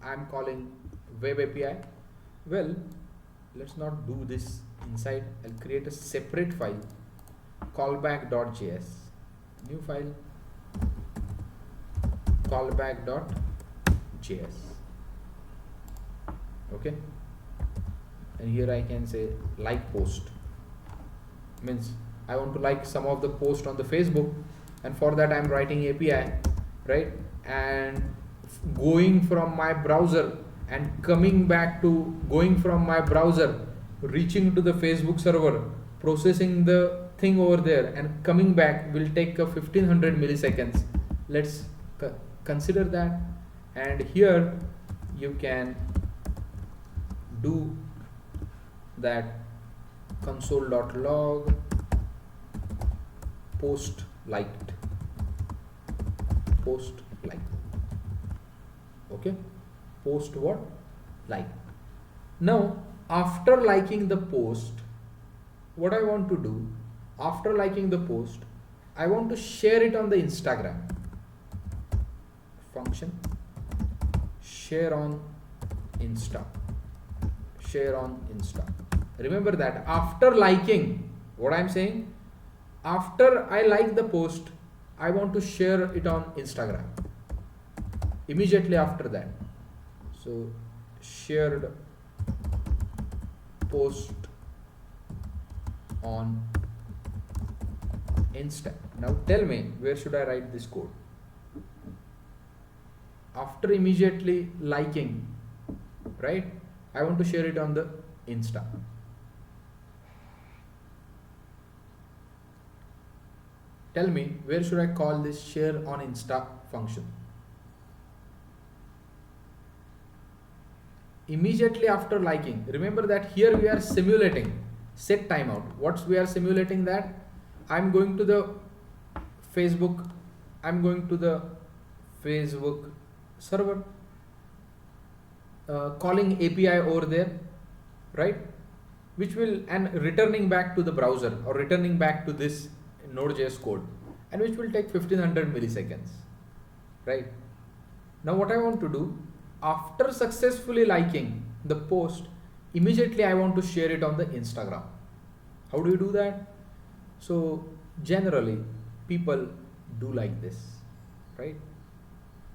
I am calling web API. Well, let's not do this inside. I'll create a separate file, callback.js, new file, callback.js. Okay. And here I can say like post, means I want to like some of the post on the Facebook, and for that I am writing API, right? And going from my browser and coming back to reaching to the Facebook server, processing the thing over there and coming back will take a 1500 milliseconds. Let's consider that. And here you can do that console.log post liked. Okay, post what? Like. Now after liking the post, what I want to do, after liking the post, I want to share it on the Instagram. Function share on Insta. Remember that after liking, what I'm saying, after I like the post, I want to share it on Instagram immediately after that. So shared post on Insta. Now tell me, where should I write this code? After immediately liking, right? I want to share it on the Insta. Tell me, where should I call this share on Insta function? Immediately after liking. Remember that here we are simulating set timeout. What we are simulating that? I'm going to the Facebook server, calling API over there, right? Which will, and returning back to the browser or returning back to this Node.js code, and which will take 1500 milliseconds, right? Now what I want to do, after successfully liking the post, immediately I want to share it on the Instagram. How do you do that? So generally people do like this, right?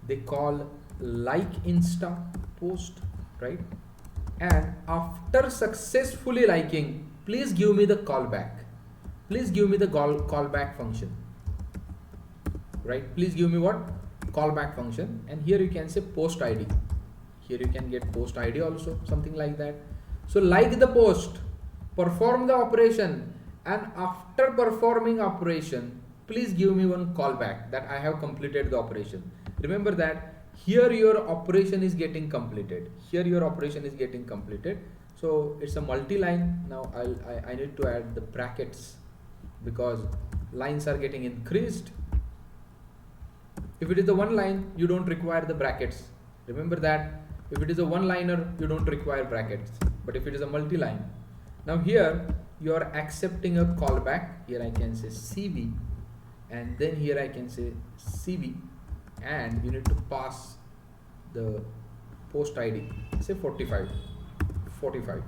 They call like Insta post, right? And after successfully liking, please give me the callback. Please give me the callback function, right? Please give me what? Callback function. And here you can say post ID. Here you can get post ID also, something like that. So like the post, perform the operation, and after performing operation, please give me one callback that I have completed the operation. Remember that here your operation is getting completed. Here your operation is getting completed. So it's a multi-line. Now I need to add the brackets because lines are getting increased. If it is a one line, you don't require the brackets. Remember that. If it is a one liner, you don't require brackets. But if it is a multi-line, now here you are accepting a callback. Here I can say CV, and then here I can say CV, and you need to pass the post ID. Say 45. 45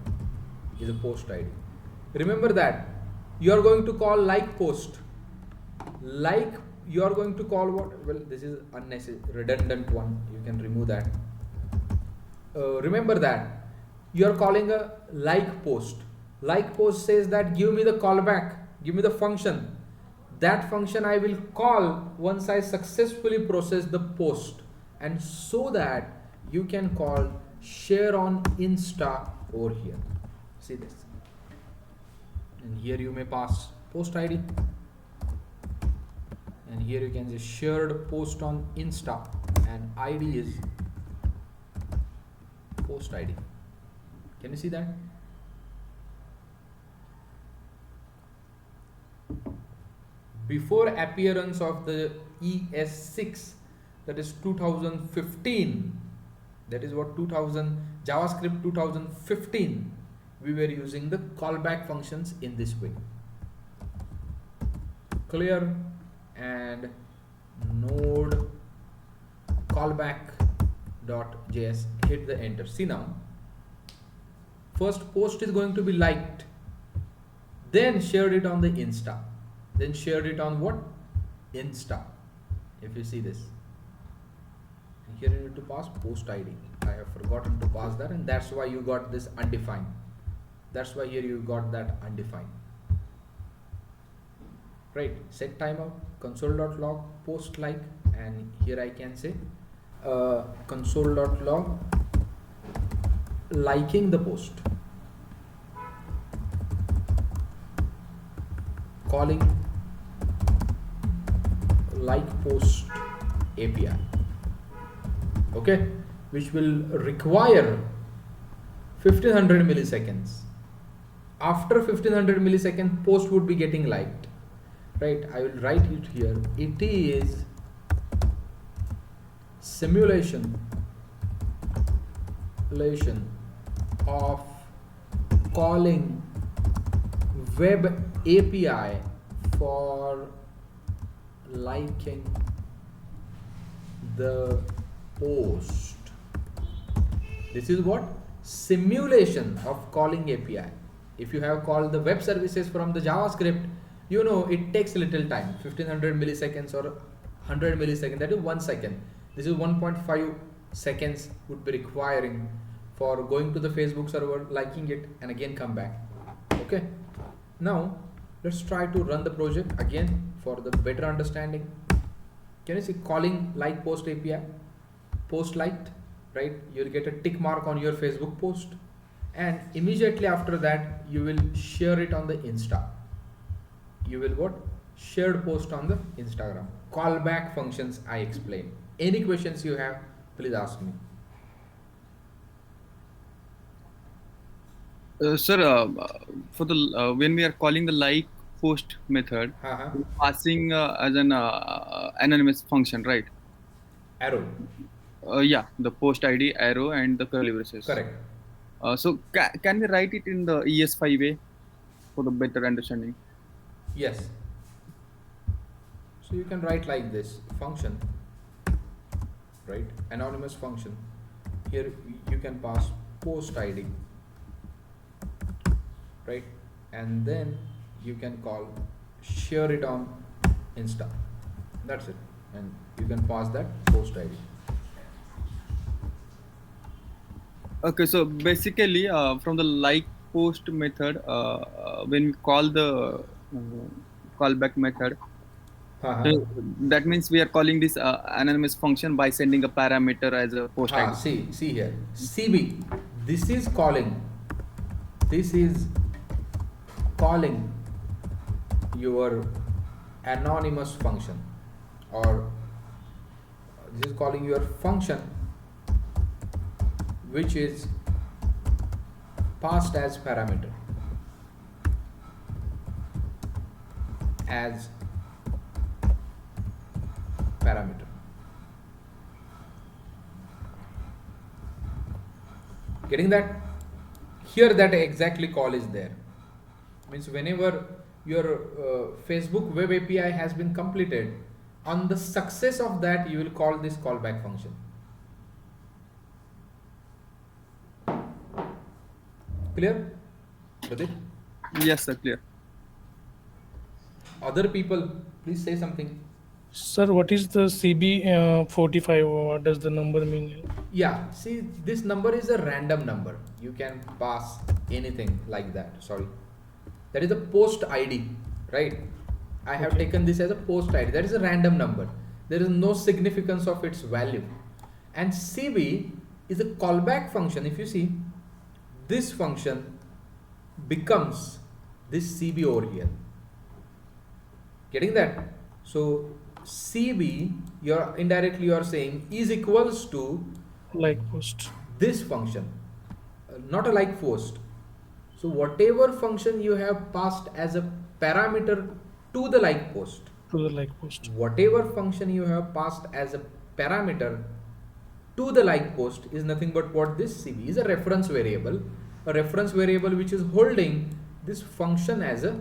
is a post ID. Remember that you are going to call like post. Like you are going to call what? Well, this is unnecessary, redundant one. You can remove that. Remember that you are calling a like post. Like post says that give me the callback, give me the function. That function I will call once I successfully process the post, and so that you can call share on Insta over here. See this, and here you may pass post ID, and here you can say shared post on Insta, and ID is post ID. Can you see that? Before appearance of the ES6, that is 2015, that is what 2000 JavaScript 2015, we were using the callback functions in this way. Clear? And node callback.js, hit the enter. See now, first post is going to be liked, then shared it on the Insta, then shared it on what? Insta. If you see this, and here you need to pass post ID. I have forgotten to pass that, and that's why you got this undefined. That's why here you got that undefined. Right, set timeout, console.log post like, and here I can say console.log liking the post, calling like post API, okay, which will require 1500 milliseconds. After 1500 millisecond, post would be getting liked. Right, I will write it here. It is simulation of calling web API for liking the post. This is what? Simulation of calling API. If you have called the web services from the JavaScript, you know it takes a little time, 1500 milliseconds or 100 milliseconds, that is 1 second. This is 1.5 seconds would be requiring for going to the Facebook server, liking it, and again come back. Okay, now let's try to run the project again for the better understanding. Can you see calling like post API, post liked, right? You'll get a tick mark on your Facebook post, and immediately after that you will share it on the Insta. You will what? Shared post on the Instagram. Callback functions I explained. Any questions you have, please ask me. Sir, for the when we are calling the like post method, passing as an anonymous function, right? Arrow. Yeah, the post ID, arrow, and the curly braces. Correct. So can we write it in the ES5 way for the better understanding? Yes. So you can write like this function, right? Anonymous function. Here you can pass post ID, right? And then you can call share it on Insta. That's it. and you can pass that post ID. Okay, so basically, from the like post method, when we call the callback method, so Uh-huh. that means we are calling this anonymous function by sending a parameter as a post ID. See here, CB. This is calling. This is calling your anonymous function, or this is calling your function which is passed as parameter, as parameter. Getting that? Here that exactly call is there. Means whenever your Facebook web API has been completed, on the success of that you will call this callback function. Clear? Pradeep? Yes, sir, clear. Other people, please say something. Sir, what is the CB 45? What does the number mean? Yeah, see, this number is a random number. You can pass anything like that. Sorry. That is a post ID, right? I have Okay. taken this as a post ID. That is a random number. There is no significance of its value. And CB is a callback function. If you see, this function becomes this CB over here. Getting that? So CB, you're indirectly you're saying is equals to Like post this function, not a like post. So whatever function you have passed as a parameter to the like post, to the like post. whatever function you have passed as a parameter to the like post is nothing but what this CB is, a reference variable which is holding this function as a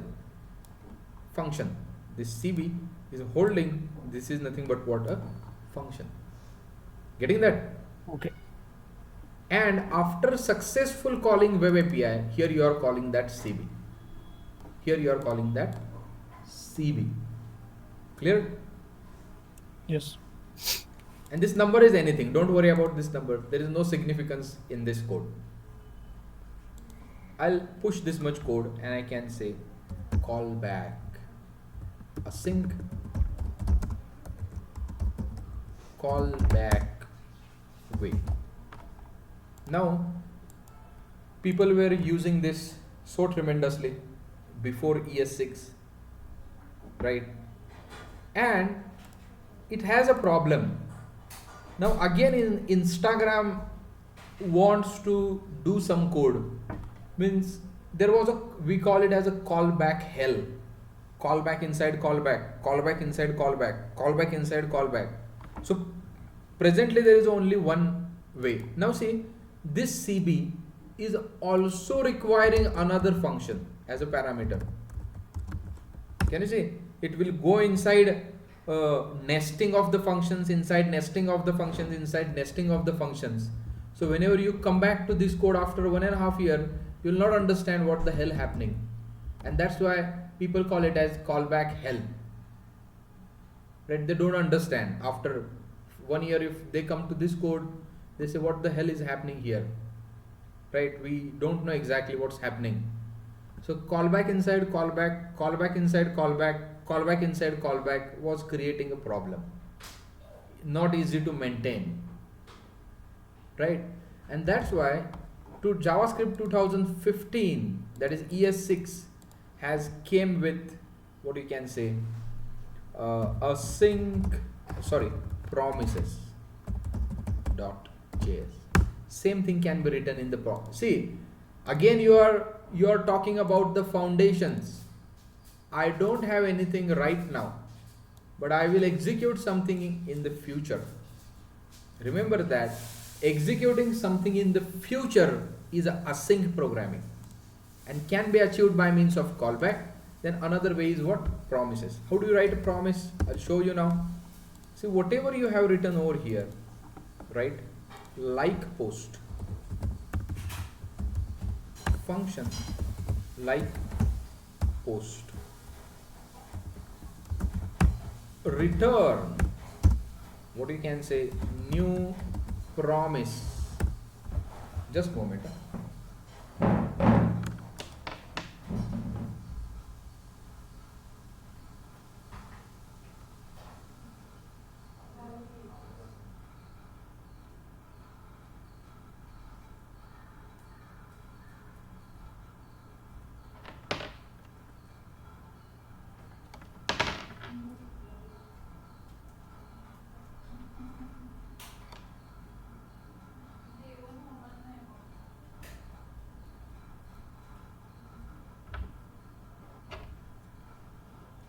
function. This CB is holding, this is nothing but what, a function. Getting that? Okay. And after successful calling web API, here you are calling that CB. Here you are calling that CB. Clear? Yes. And this number is anything. Don't worry about this number. There is no significance in this code. I'll push this much code and I can say callback async callback way. Now, people were using this so tremendously before ES6, right? And it has a problem. Now again, in Instagram wants to do some code, means there was a, we call it as a callback hell. Callback inside callback, callback inside callback, callback inside callback. So presently there is only one way. Now see, this CB is also requiring another function as a parameter. Can you see? It will go inside nesting of the functions, inside nesting of the functions, inside nesting of the functions. So whenever you come back to this code after 1.5 years, you will not understand what the hell happening. And that's why people call it as callback hell. Right? They don't understand. After 1 year, if they come to this code, they say, what the hell is happening here? Right? We don't know exactly what's happening. So callback inside callback, callback inside callback, callback inside callback was creating a problem. Not easy to maintain. Right? And that's why to JavaScript 2015, that is ES6, has came with what you can say promises .js. Same thing can be written in the see, again you are talking about the foundations. I don't have anything right now, but I will execute something in the future. Remember that executing something in the future is async programming and can be achieved by means of callback. Then another way is what? Promises. How do you write a promise? I'll show you now. See, whatever you have written over here, right? Like post function, like post, return what you can say, new promise. Just a moment.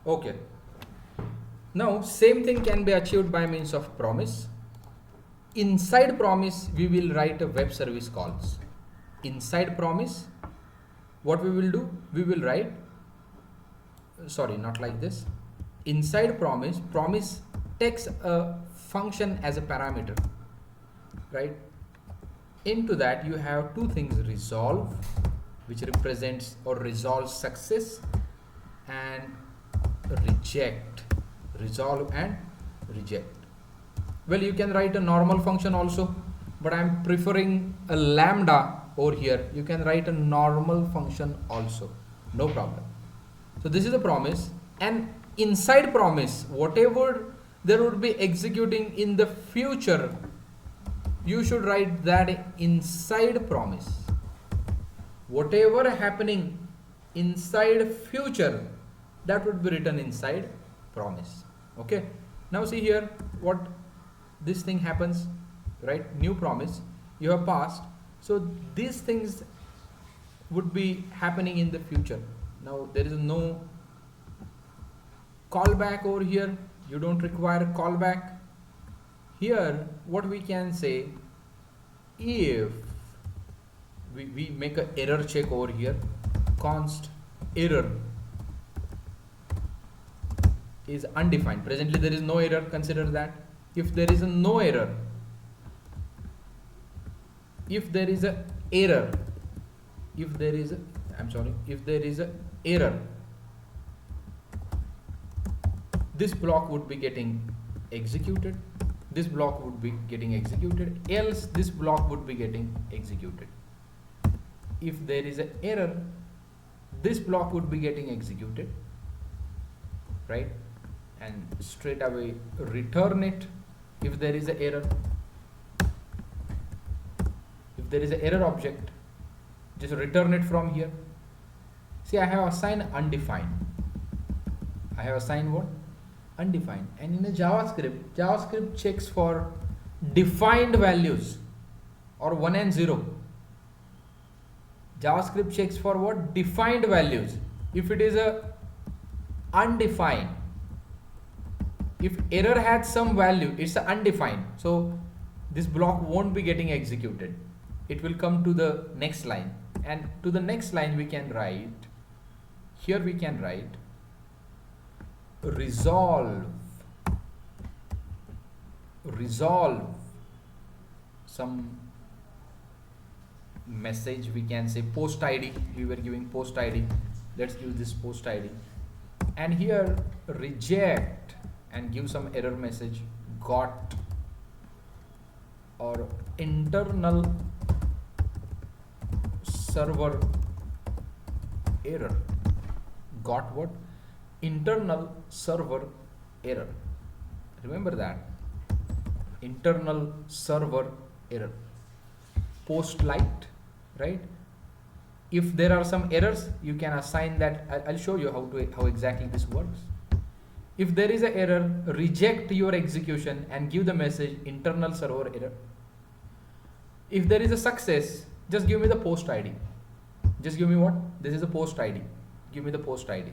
Okay. Now same thing can be achieved by means of promise. Inside promise we will write a web service calls. Inside promise, what we will do? We will write, sorry, not like this. Inside promise, promise takes a function as a parameter, right? Into that you have two things: resolve, which represents or resolves success, and reject, resolve and reject. Well, you can write a normal function also, but I'm preferring a lambda over here. You can write a normal function also, no problem. So this is a promise, and inside promise, whatever there would be executing in the future, you should write that inside promise. Whatever happening inside future, that would be written inside promise. Okay, now see here what this thing happens, right? New promise you have passed, so these things would be happening in the future. Now there is no callback over here, you don't require callback. Here what we can say, if we make a error check over here, const error is undefined. Presently there is no error, consider that. If there is a no error, if there is a error, if there is a, if there is a error, this block would be getting executed, this block would be getting executed, else this block would be getting executed. If there is an error, this block would be getting executed, right? And straight away return it if there is an error. If there is an error object, just return it from here. See, I have assigned undefined. I have assigned what? Undefined. And in a JavaScript checks for defined values or 1 and 0. JavaScript checks for what? Defined values. If it is a undefined, if error had some value, it's undefined, so this block won't be getting executed. It will come to the next line, and to the next line we can write, here we can write resolve some message, we can say post ID. We were giving post ID, let's give this post ID, and here reject and give some error message, got, or internal server error. Got what? Internal server error. Remember that, internal server error. Post light, right? If there are some errors, you can assign that. I'll show you how exactly this works. If there is an error, reject your execution and give the message internal server error. If there is a success, just give me the post ID. Just give me what? This is a post ID. Give me the post ID.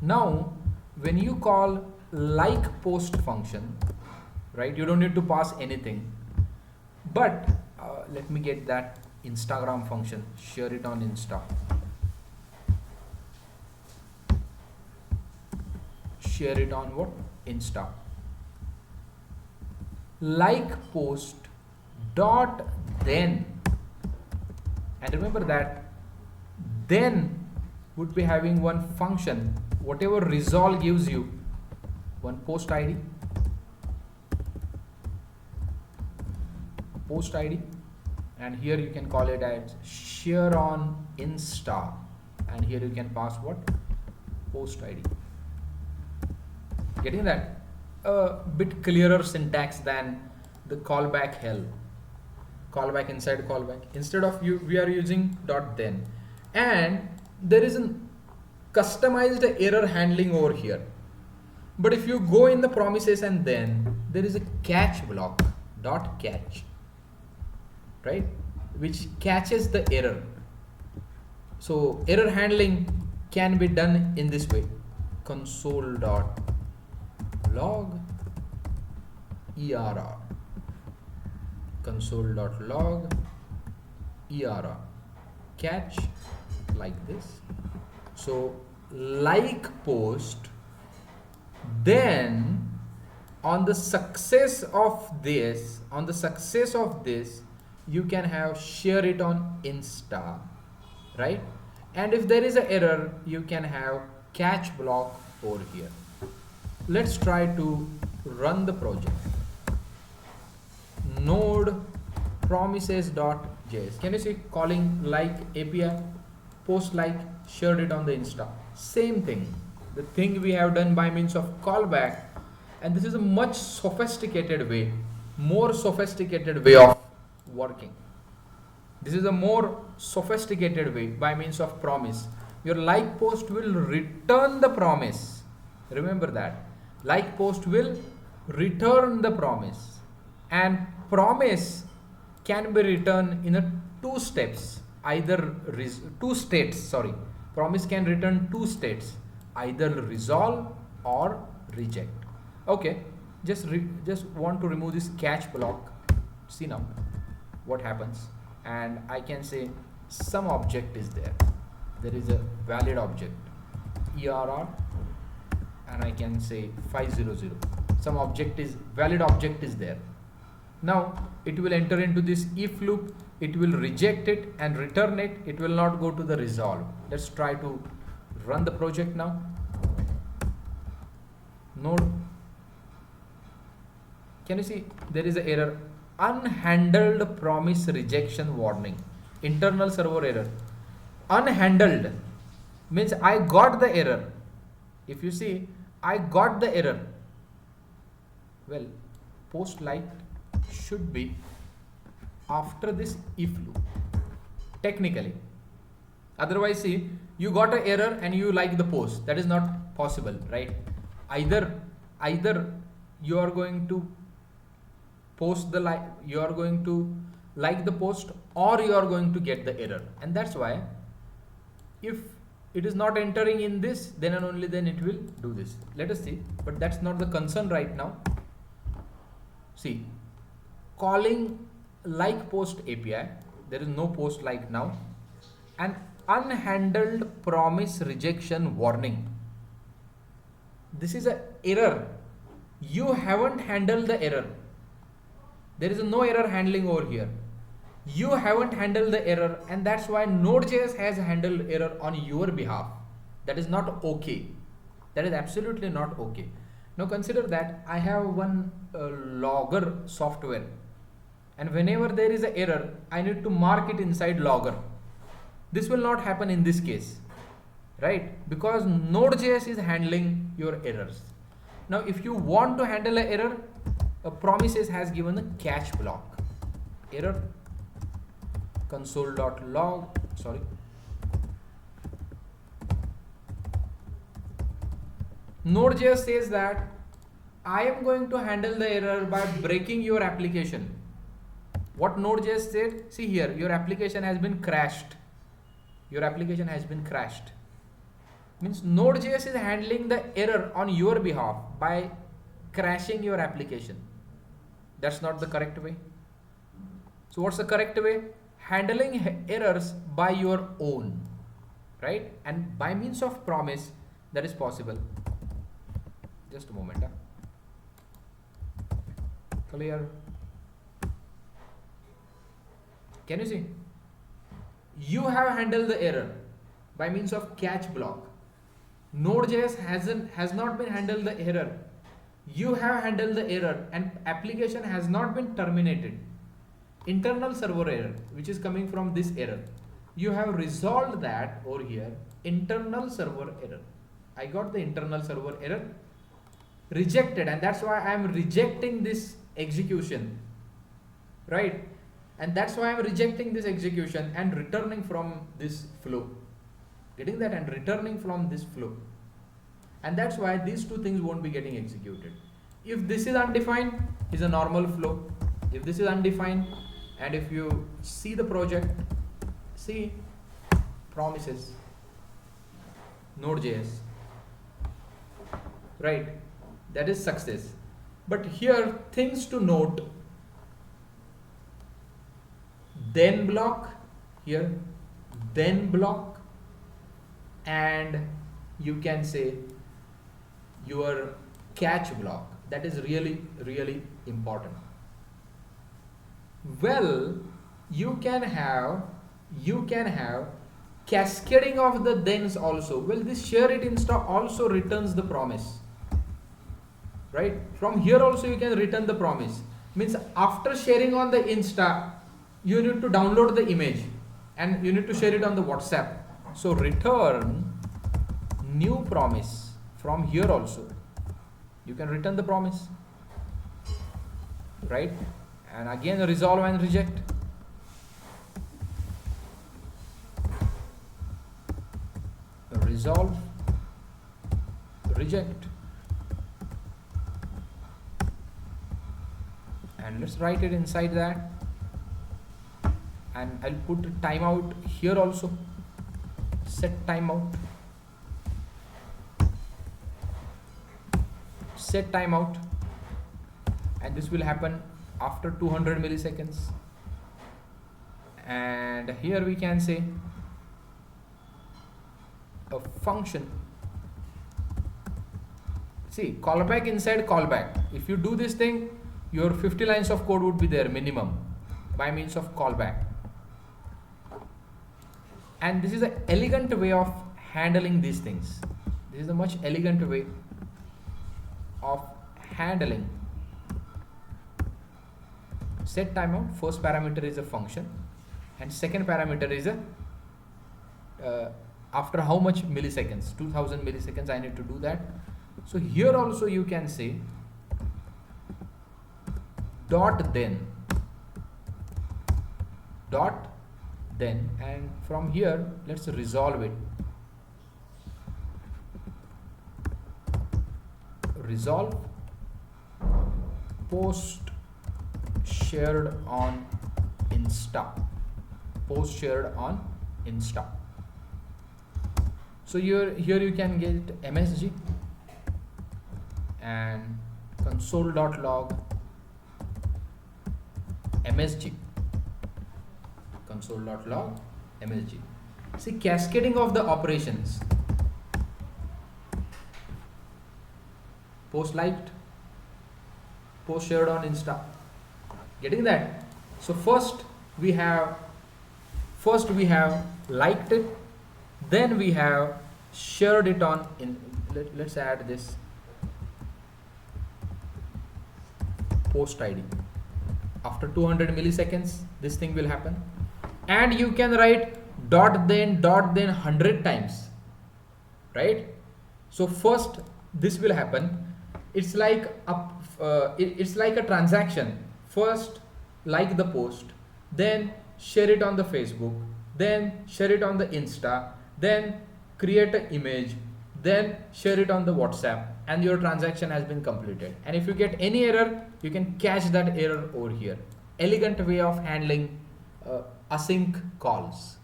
Now, when you call like post function, right, you don't need to pass anything. But let me get that Instagram function, share it on Insta. Share it on what? Insta. Like post dot then, and remember that then would be having one function, whatever resolve gives you, one post ID, post ID, and here you can call it as share on Insta, and here you can pass what? Post ID. Getting that? A bit clearer syntax than the callback hell. Callback inside callback. Instead of we are using dot then, and there is a customized error handling over here. But if you go in the promises and then there is a catch block, dot catch, right, which catches the error. So error handling can be done in this way: console dot log err, console dot log err, catch, like this. So like post, then on the success of this, you can have share it on Insta, right? And if there is an error, you can have catch block over here. Let's try to run the project. Node promises.js. Can you see calling like API, post like, shared it on the Insta? Same thing. The thing we have done by means of callback, and this is a much sophisticated way, more sophisticated way of working. This is a more sophisticated way by means of promise. Your like post will return the promise. Remember that. Like post will return the promise, and promise can be returned in a two steps, either two states, sorry. Promise can return two states, either resolve or reject. Okay, just want to remove this catch block. See now what happens, and I can say some object is there. There is a valid object err, and I can say 500. Some object is valid object is there. Now it will enter into this if loop. It will reject it and return it. It will not go to the resolve. Let's try to run the project now. Node. Can you see there is an error? Unhandled promise rejection warning. Internal server error. Unhandled means I got the error. If you see, I got the error. Well, post like should be after this if loop, technically. Otherwise, see, you got an error and you like the post. That is not possible, right? Either you are going to post the like, you are going to like the post, or you are going to get the error. And that's why if it is not entering in this, then and only then it will do this. Let us see, but that's not the concern right now. See, calling like post API, there is no post like now, and unhandled promise rejection warning. This is an error. You haven't handled the error. There is no error handling over here. You haven't handled the error, and that's why Node.js has handled error on your behalf. That is not okay. That is absolutely not okay. Now consider that I have one logger software, and whenever there is an error, I need to mark it inside logger. This will not happen in this case, right? Because Node.js is handling your errors. Now if you want to handle an error, a promises has given a catch block. Error console.log, sorry, Node.js says that I am going to handle the error by breaking your application. What Node.js said, see here, your application has been crashed. Your application has been crashed. Means Node.js is handling the error on your behalf by crashing your application. That's not the correct way. So what's the correct way? Handling errors by your own, right? And by means of promise, that is possible. Just a moment. Clear. Can you see? You have handled the error by means of catch block. Node.js has not been handled the error. You have handled the error, and application has not been terminated. internal server error, which is coming from this error. You have resolved that over here, internal server error. I got the internal server error rejected, and that's why I am rejecting this execution, right? And that's why I am rejecting this execution and returning from this flow. Getting that? And returning from this flow. And that's why these two things won't be getting executed. If this is undefined, is a normal flow. If this is undefined, and if you see the project, see promises, Node.js, right? That is success. But here, things to note: then block here, then block, and you can say your catch block. That is really, really important. Well, you can have cascading of the thens also. Well, this share it insta also returns the promise, right? From here also you can return the promise. Means after sharing on the insta, you need to download the image and you need to share it on the WhatsApp. So return new promise. From here also you can return the promise, right? And again resolve and reject. Resolve, reject, and let's write it inside that. And I'll put timeout here also. Set timeout. Set timeout, and this will happen after 200 milliseconds. And here we can say a function. See, callback inside callback. If you do this thing, your 50 lines of code would be there minimum by means of callback. And this is an elegant way of handling these things. This is a much elegant way of handling. Set timeout. First parameter is a function, and second parameter is a after how much milliseconds, 2000 milliseconds I need to do that. So here also you can say dot then, and from here let's resolve it. Resolve post shared on insta. Post shared on insta. So here you can get MSG and console.log MSG. Console.log MSG. See, cascading of the operations. Post liked, post shared on Insta. Getting that? So first we have liked it, then we have shared it on in. Let's add this post ID. After 200 milliseconds, this thing will happen, and you can write dot then 100 times, right? So first this will happen. It's like a transaction. First like the post, then share it on the Facebook, then share it on the Insta, then create an image, then share it on the WhatsApp, and your transaction has been completed. And if you get any error, you can catch that error over here. Elegant way of handling async calls,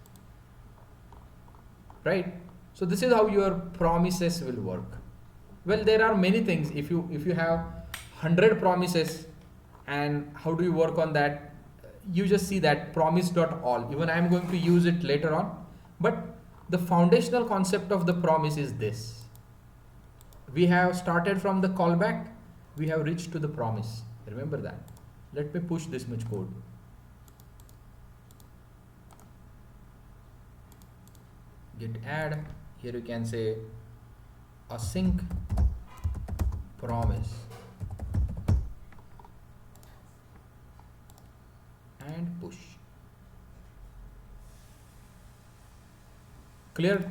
right? So this is how your promises will work. Well, there are many things. If you have 100 promises, and how do you work on that? You just see that promise.all. Even I am going to use it later on, but the foundational concept of the promise is this. We have started from the callback, we have reached to the promise. Remember that. Let me push this much code. Git add. Here you can say async promise, and and push. Clear?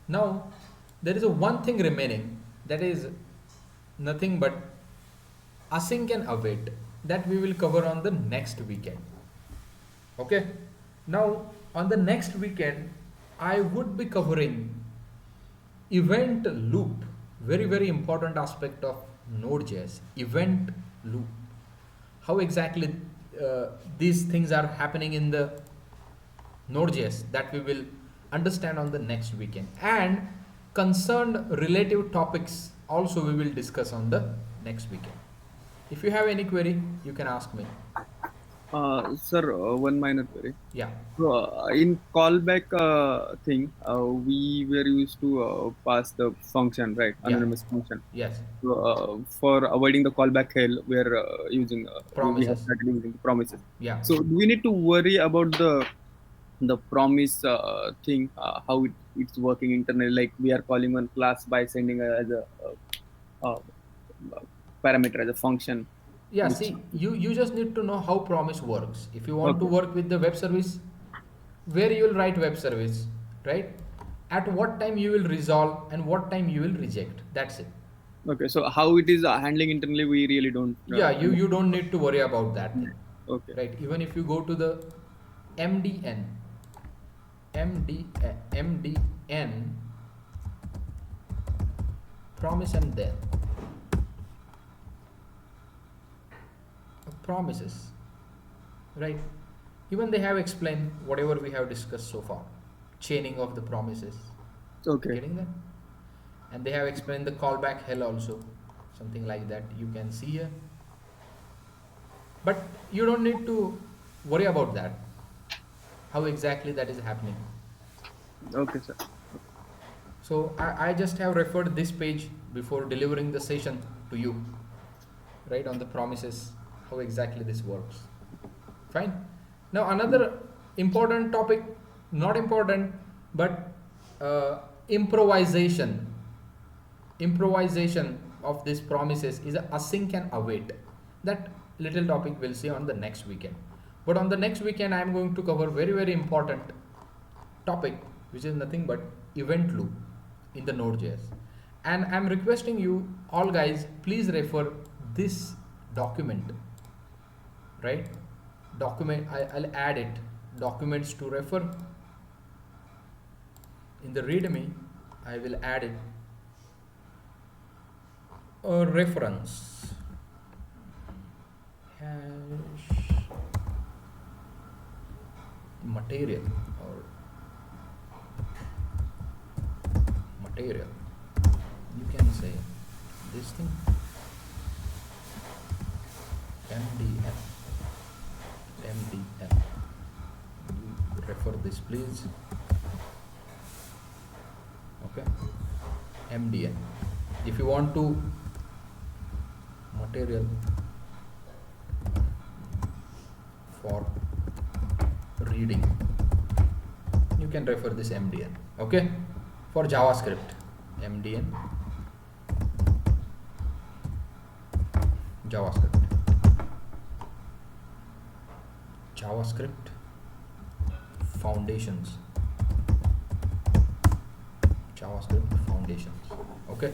Now there is a one thing remaining, that is nothing but async and await, that we will cover on the next weekend. Okay, now on the next weekend I would be covering event loop, very important aspect of Node.js. Event loop, how exactly these things are happening in the Node.js, that we will understand on the next weekend, and concerned relative topics also we will discuss on the next weekend. If you have any query, you can ask me. Sir, one minor query. Yeah. So, in callback thing, we were used to pass the function, right? Yeah. Anonymous function. Yes. So, for avoiding the callback hell, we're using we have Promises. started using promises. Yeah. So, do we need to worry about the promise thing? How it's working internally? Like we are calling one class by sending as a uh, parameter as a function. Yeah, Which see, you just need to know how promise works. If you want to okay, work with the web service, where you will write web service, right? At what time you will resolve and what time you will reject. That's it. okay. So how it is handling internally, we really don't. Yeah, you don't need to worry about that thing, Okay. right? Even if you go to the MDN, MDN, promise and then promises, right? Even they have explained whatever we have discussed so far, chaining of the promises, Okay. getting that, and they have explained the callback hell also, something like that you can see here. But you don't need to worry about that, how exactly that is happening. Okay, sir. So I just have referred this page before delivering the session to you, right, on the promises, how exactly this works. Fine. Now another important topic, not important, but improvisation of these promises is a async and await. That little topic we'll see on the next weekend. But on the next weekend I am going to cover very important topic, which is nothing but event loop in the Node.js. And I'm requesting you all guys, please refer this document, right? Document, I'll add it, documents to refer. In the readme, I will add it, a reference, hash material or material, you can say this thing, MDN, you refer this please. Okay, MDN. If you want to material for reading, you can refer this MDN. Okay, for JavaScript, MDN JavaScript foundations, okay.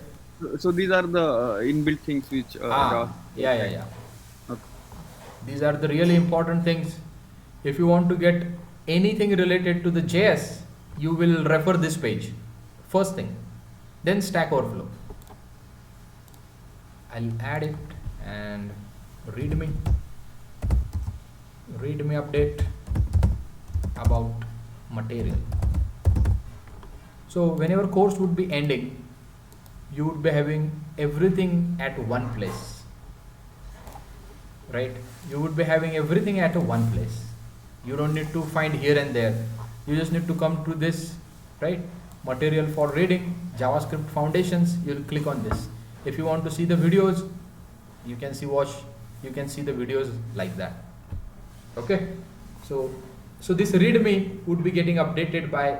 So these are the inbuilt things which. Yeah. Okay. These are the really important things. If you want to get anything related to the JS, you will refer this page, first thing. Then Stack Overflow. I'll add it, and readme update about material. So whenever course would be ending, you would be having everything at one place, right? You would be having everything at one place. You don't need to find here and there. You just need to come to this, right? Material for reading, JavaScript foundations, you'll click on this. If you want to see the videos, you can see the videos like that. Okay, so this readme would be getting updated by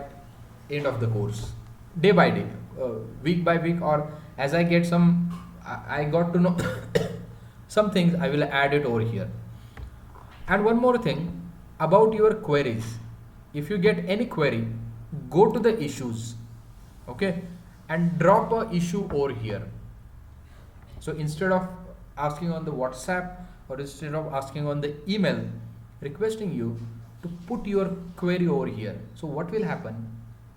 end of the course, day by day, week by week, or as I get I got to know some things, I will add it over here. And one more thing about your queries. If you get any query, go to the issues, okay, and drop a issue over here. So instead of asking on the WhatsApp or instead of asking on the email, requesting you to put your query over here. So what will happen?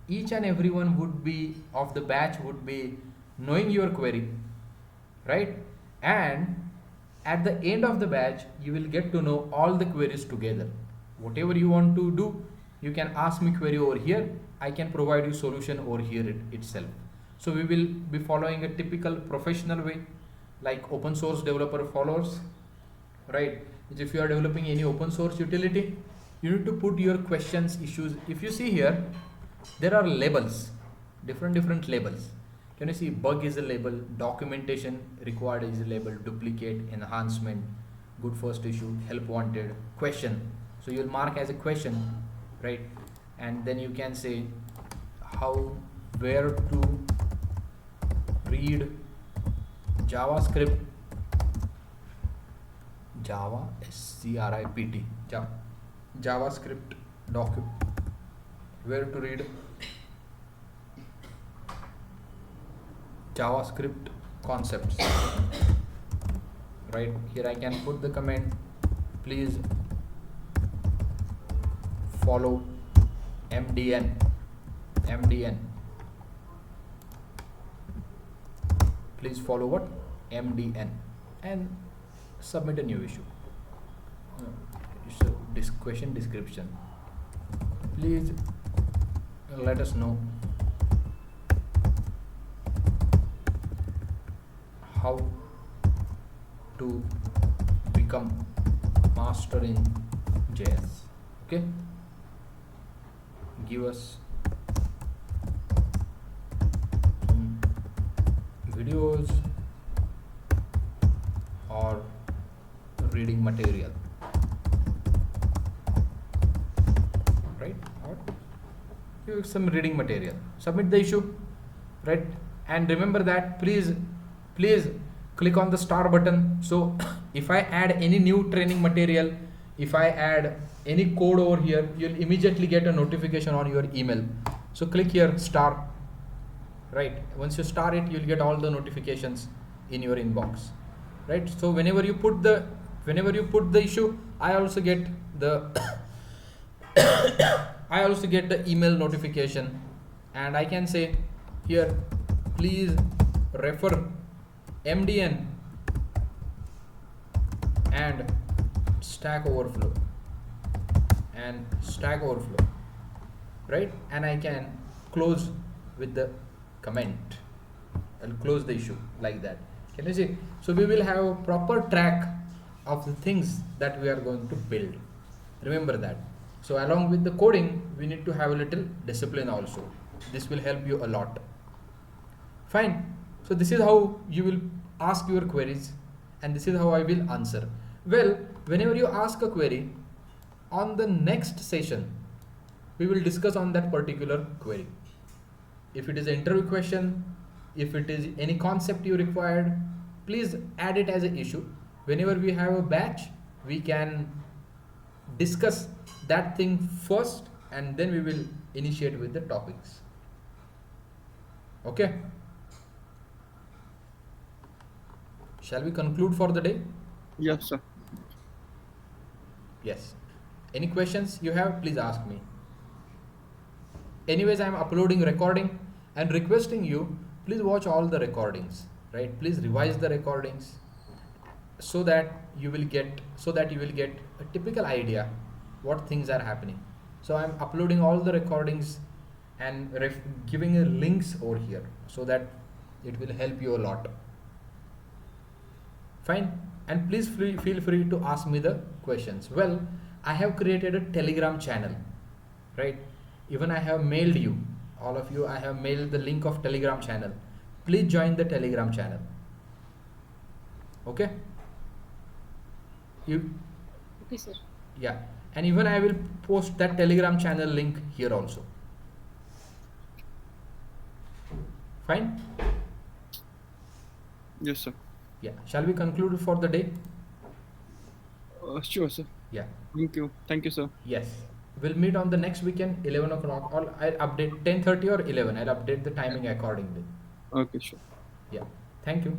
Each and everyone would be of the batch would be knowing your query, right? And at the end of the batch, you will get to know all the queries together. Whatever you want to do, you can ask me query over here. I can provide you solution over here itself. So we will be following a typical professional way, like open source developer follows, right? If you are developing any open source utility, you need to put your questions, issues. If you see here, there are labels, different labels. Can you see bug is a label, documentation required is a label, duplicate, enhancement, good first issue, help wanted, question. So you'll mark as a question, right? And then you can say how, where to read JavaScript, Java, SCRIPT, JavaScript document, where to read JavaScript concepts, right? Here I can put the comment, please follow MDN, please follow what? MDN, and submit a new issue. So this question description, please let us know how to become master in JS. Okay, give us some videos or reading material, right? Or give some reading material, submit the issue, right? And remember that please click on the star button. So if I add any new training material, if I add any code over here, you'll immediately get a notification on your email. So click here star, right? Once you star it, you'll get all the notifications in your inbox, right? So whenever you put the issue, I also get the I also get the email notification, and I can say here, please refer MDN and Stack Overflow, right? And I can close with the comment. I'll close the issue like that. Can you see? So we will have a proper track of the things that we are going to build. Remember that. So along with the coding, we need to have a little discipline also. This will help you a lot. Fine. So this is how you will ask your queries, and this is how I will answer. Well, whenever you ask a query, on the next session, we will discuss on that particular query. If it is an interview question, if it is any concept you required, please add it as an issue. Whenever we have a batch, we can discuss that thing first, and then we will initiate with the topics. Okay? Shall we conclude for the day? Yes, sir. Yes. Any questions you have, please ask me. Anyways, I am uploading recording and requesting you, please watch all the recordings, right? Please revise the recordings so that you will get a typical idea what things are happening. So I am uploading all the recordings and giving links over here so that it will help you a lot. Fine. And please feel free to ask me the questions. Well, I have created a Telegram channel, right? Even I have mailed you, all of you, I have mailed the link of Telegram channel. Please join the Telegram channel. Okay? Okay, sir. Yeah. And even I will post that Telegram channel link here also. Fine? Yes, sir. Yeah. Shall we conclude for the day? Sure, sir. Yeah. Thank you, sir. Yes. We'll meet on the next weekend, 11 o'clock. Or I'll update 10:30 or 11. I'll update the timing accordingly. Okay, sure. Yeah. Thank you.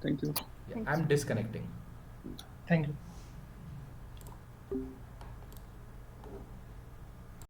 Thank you. Yeah. Thanks. I'm disconnecting. Thank you.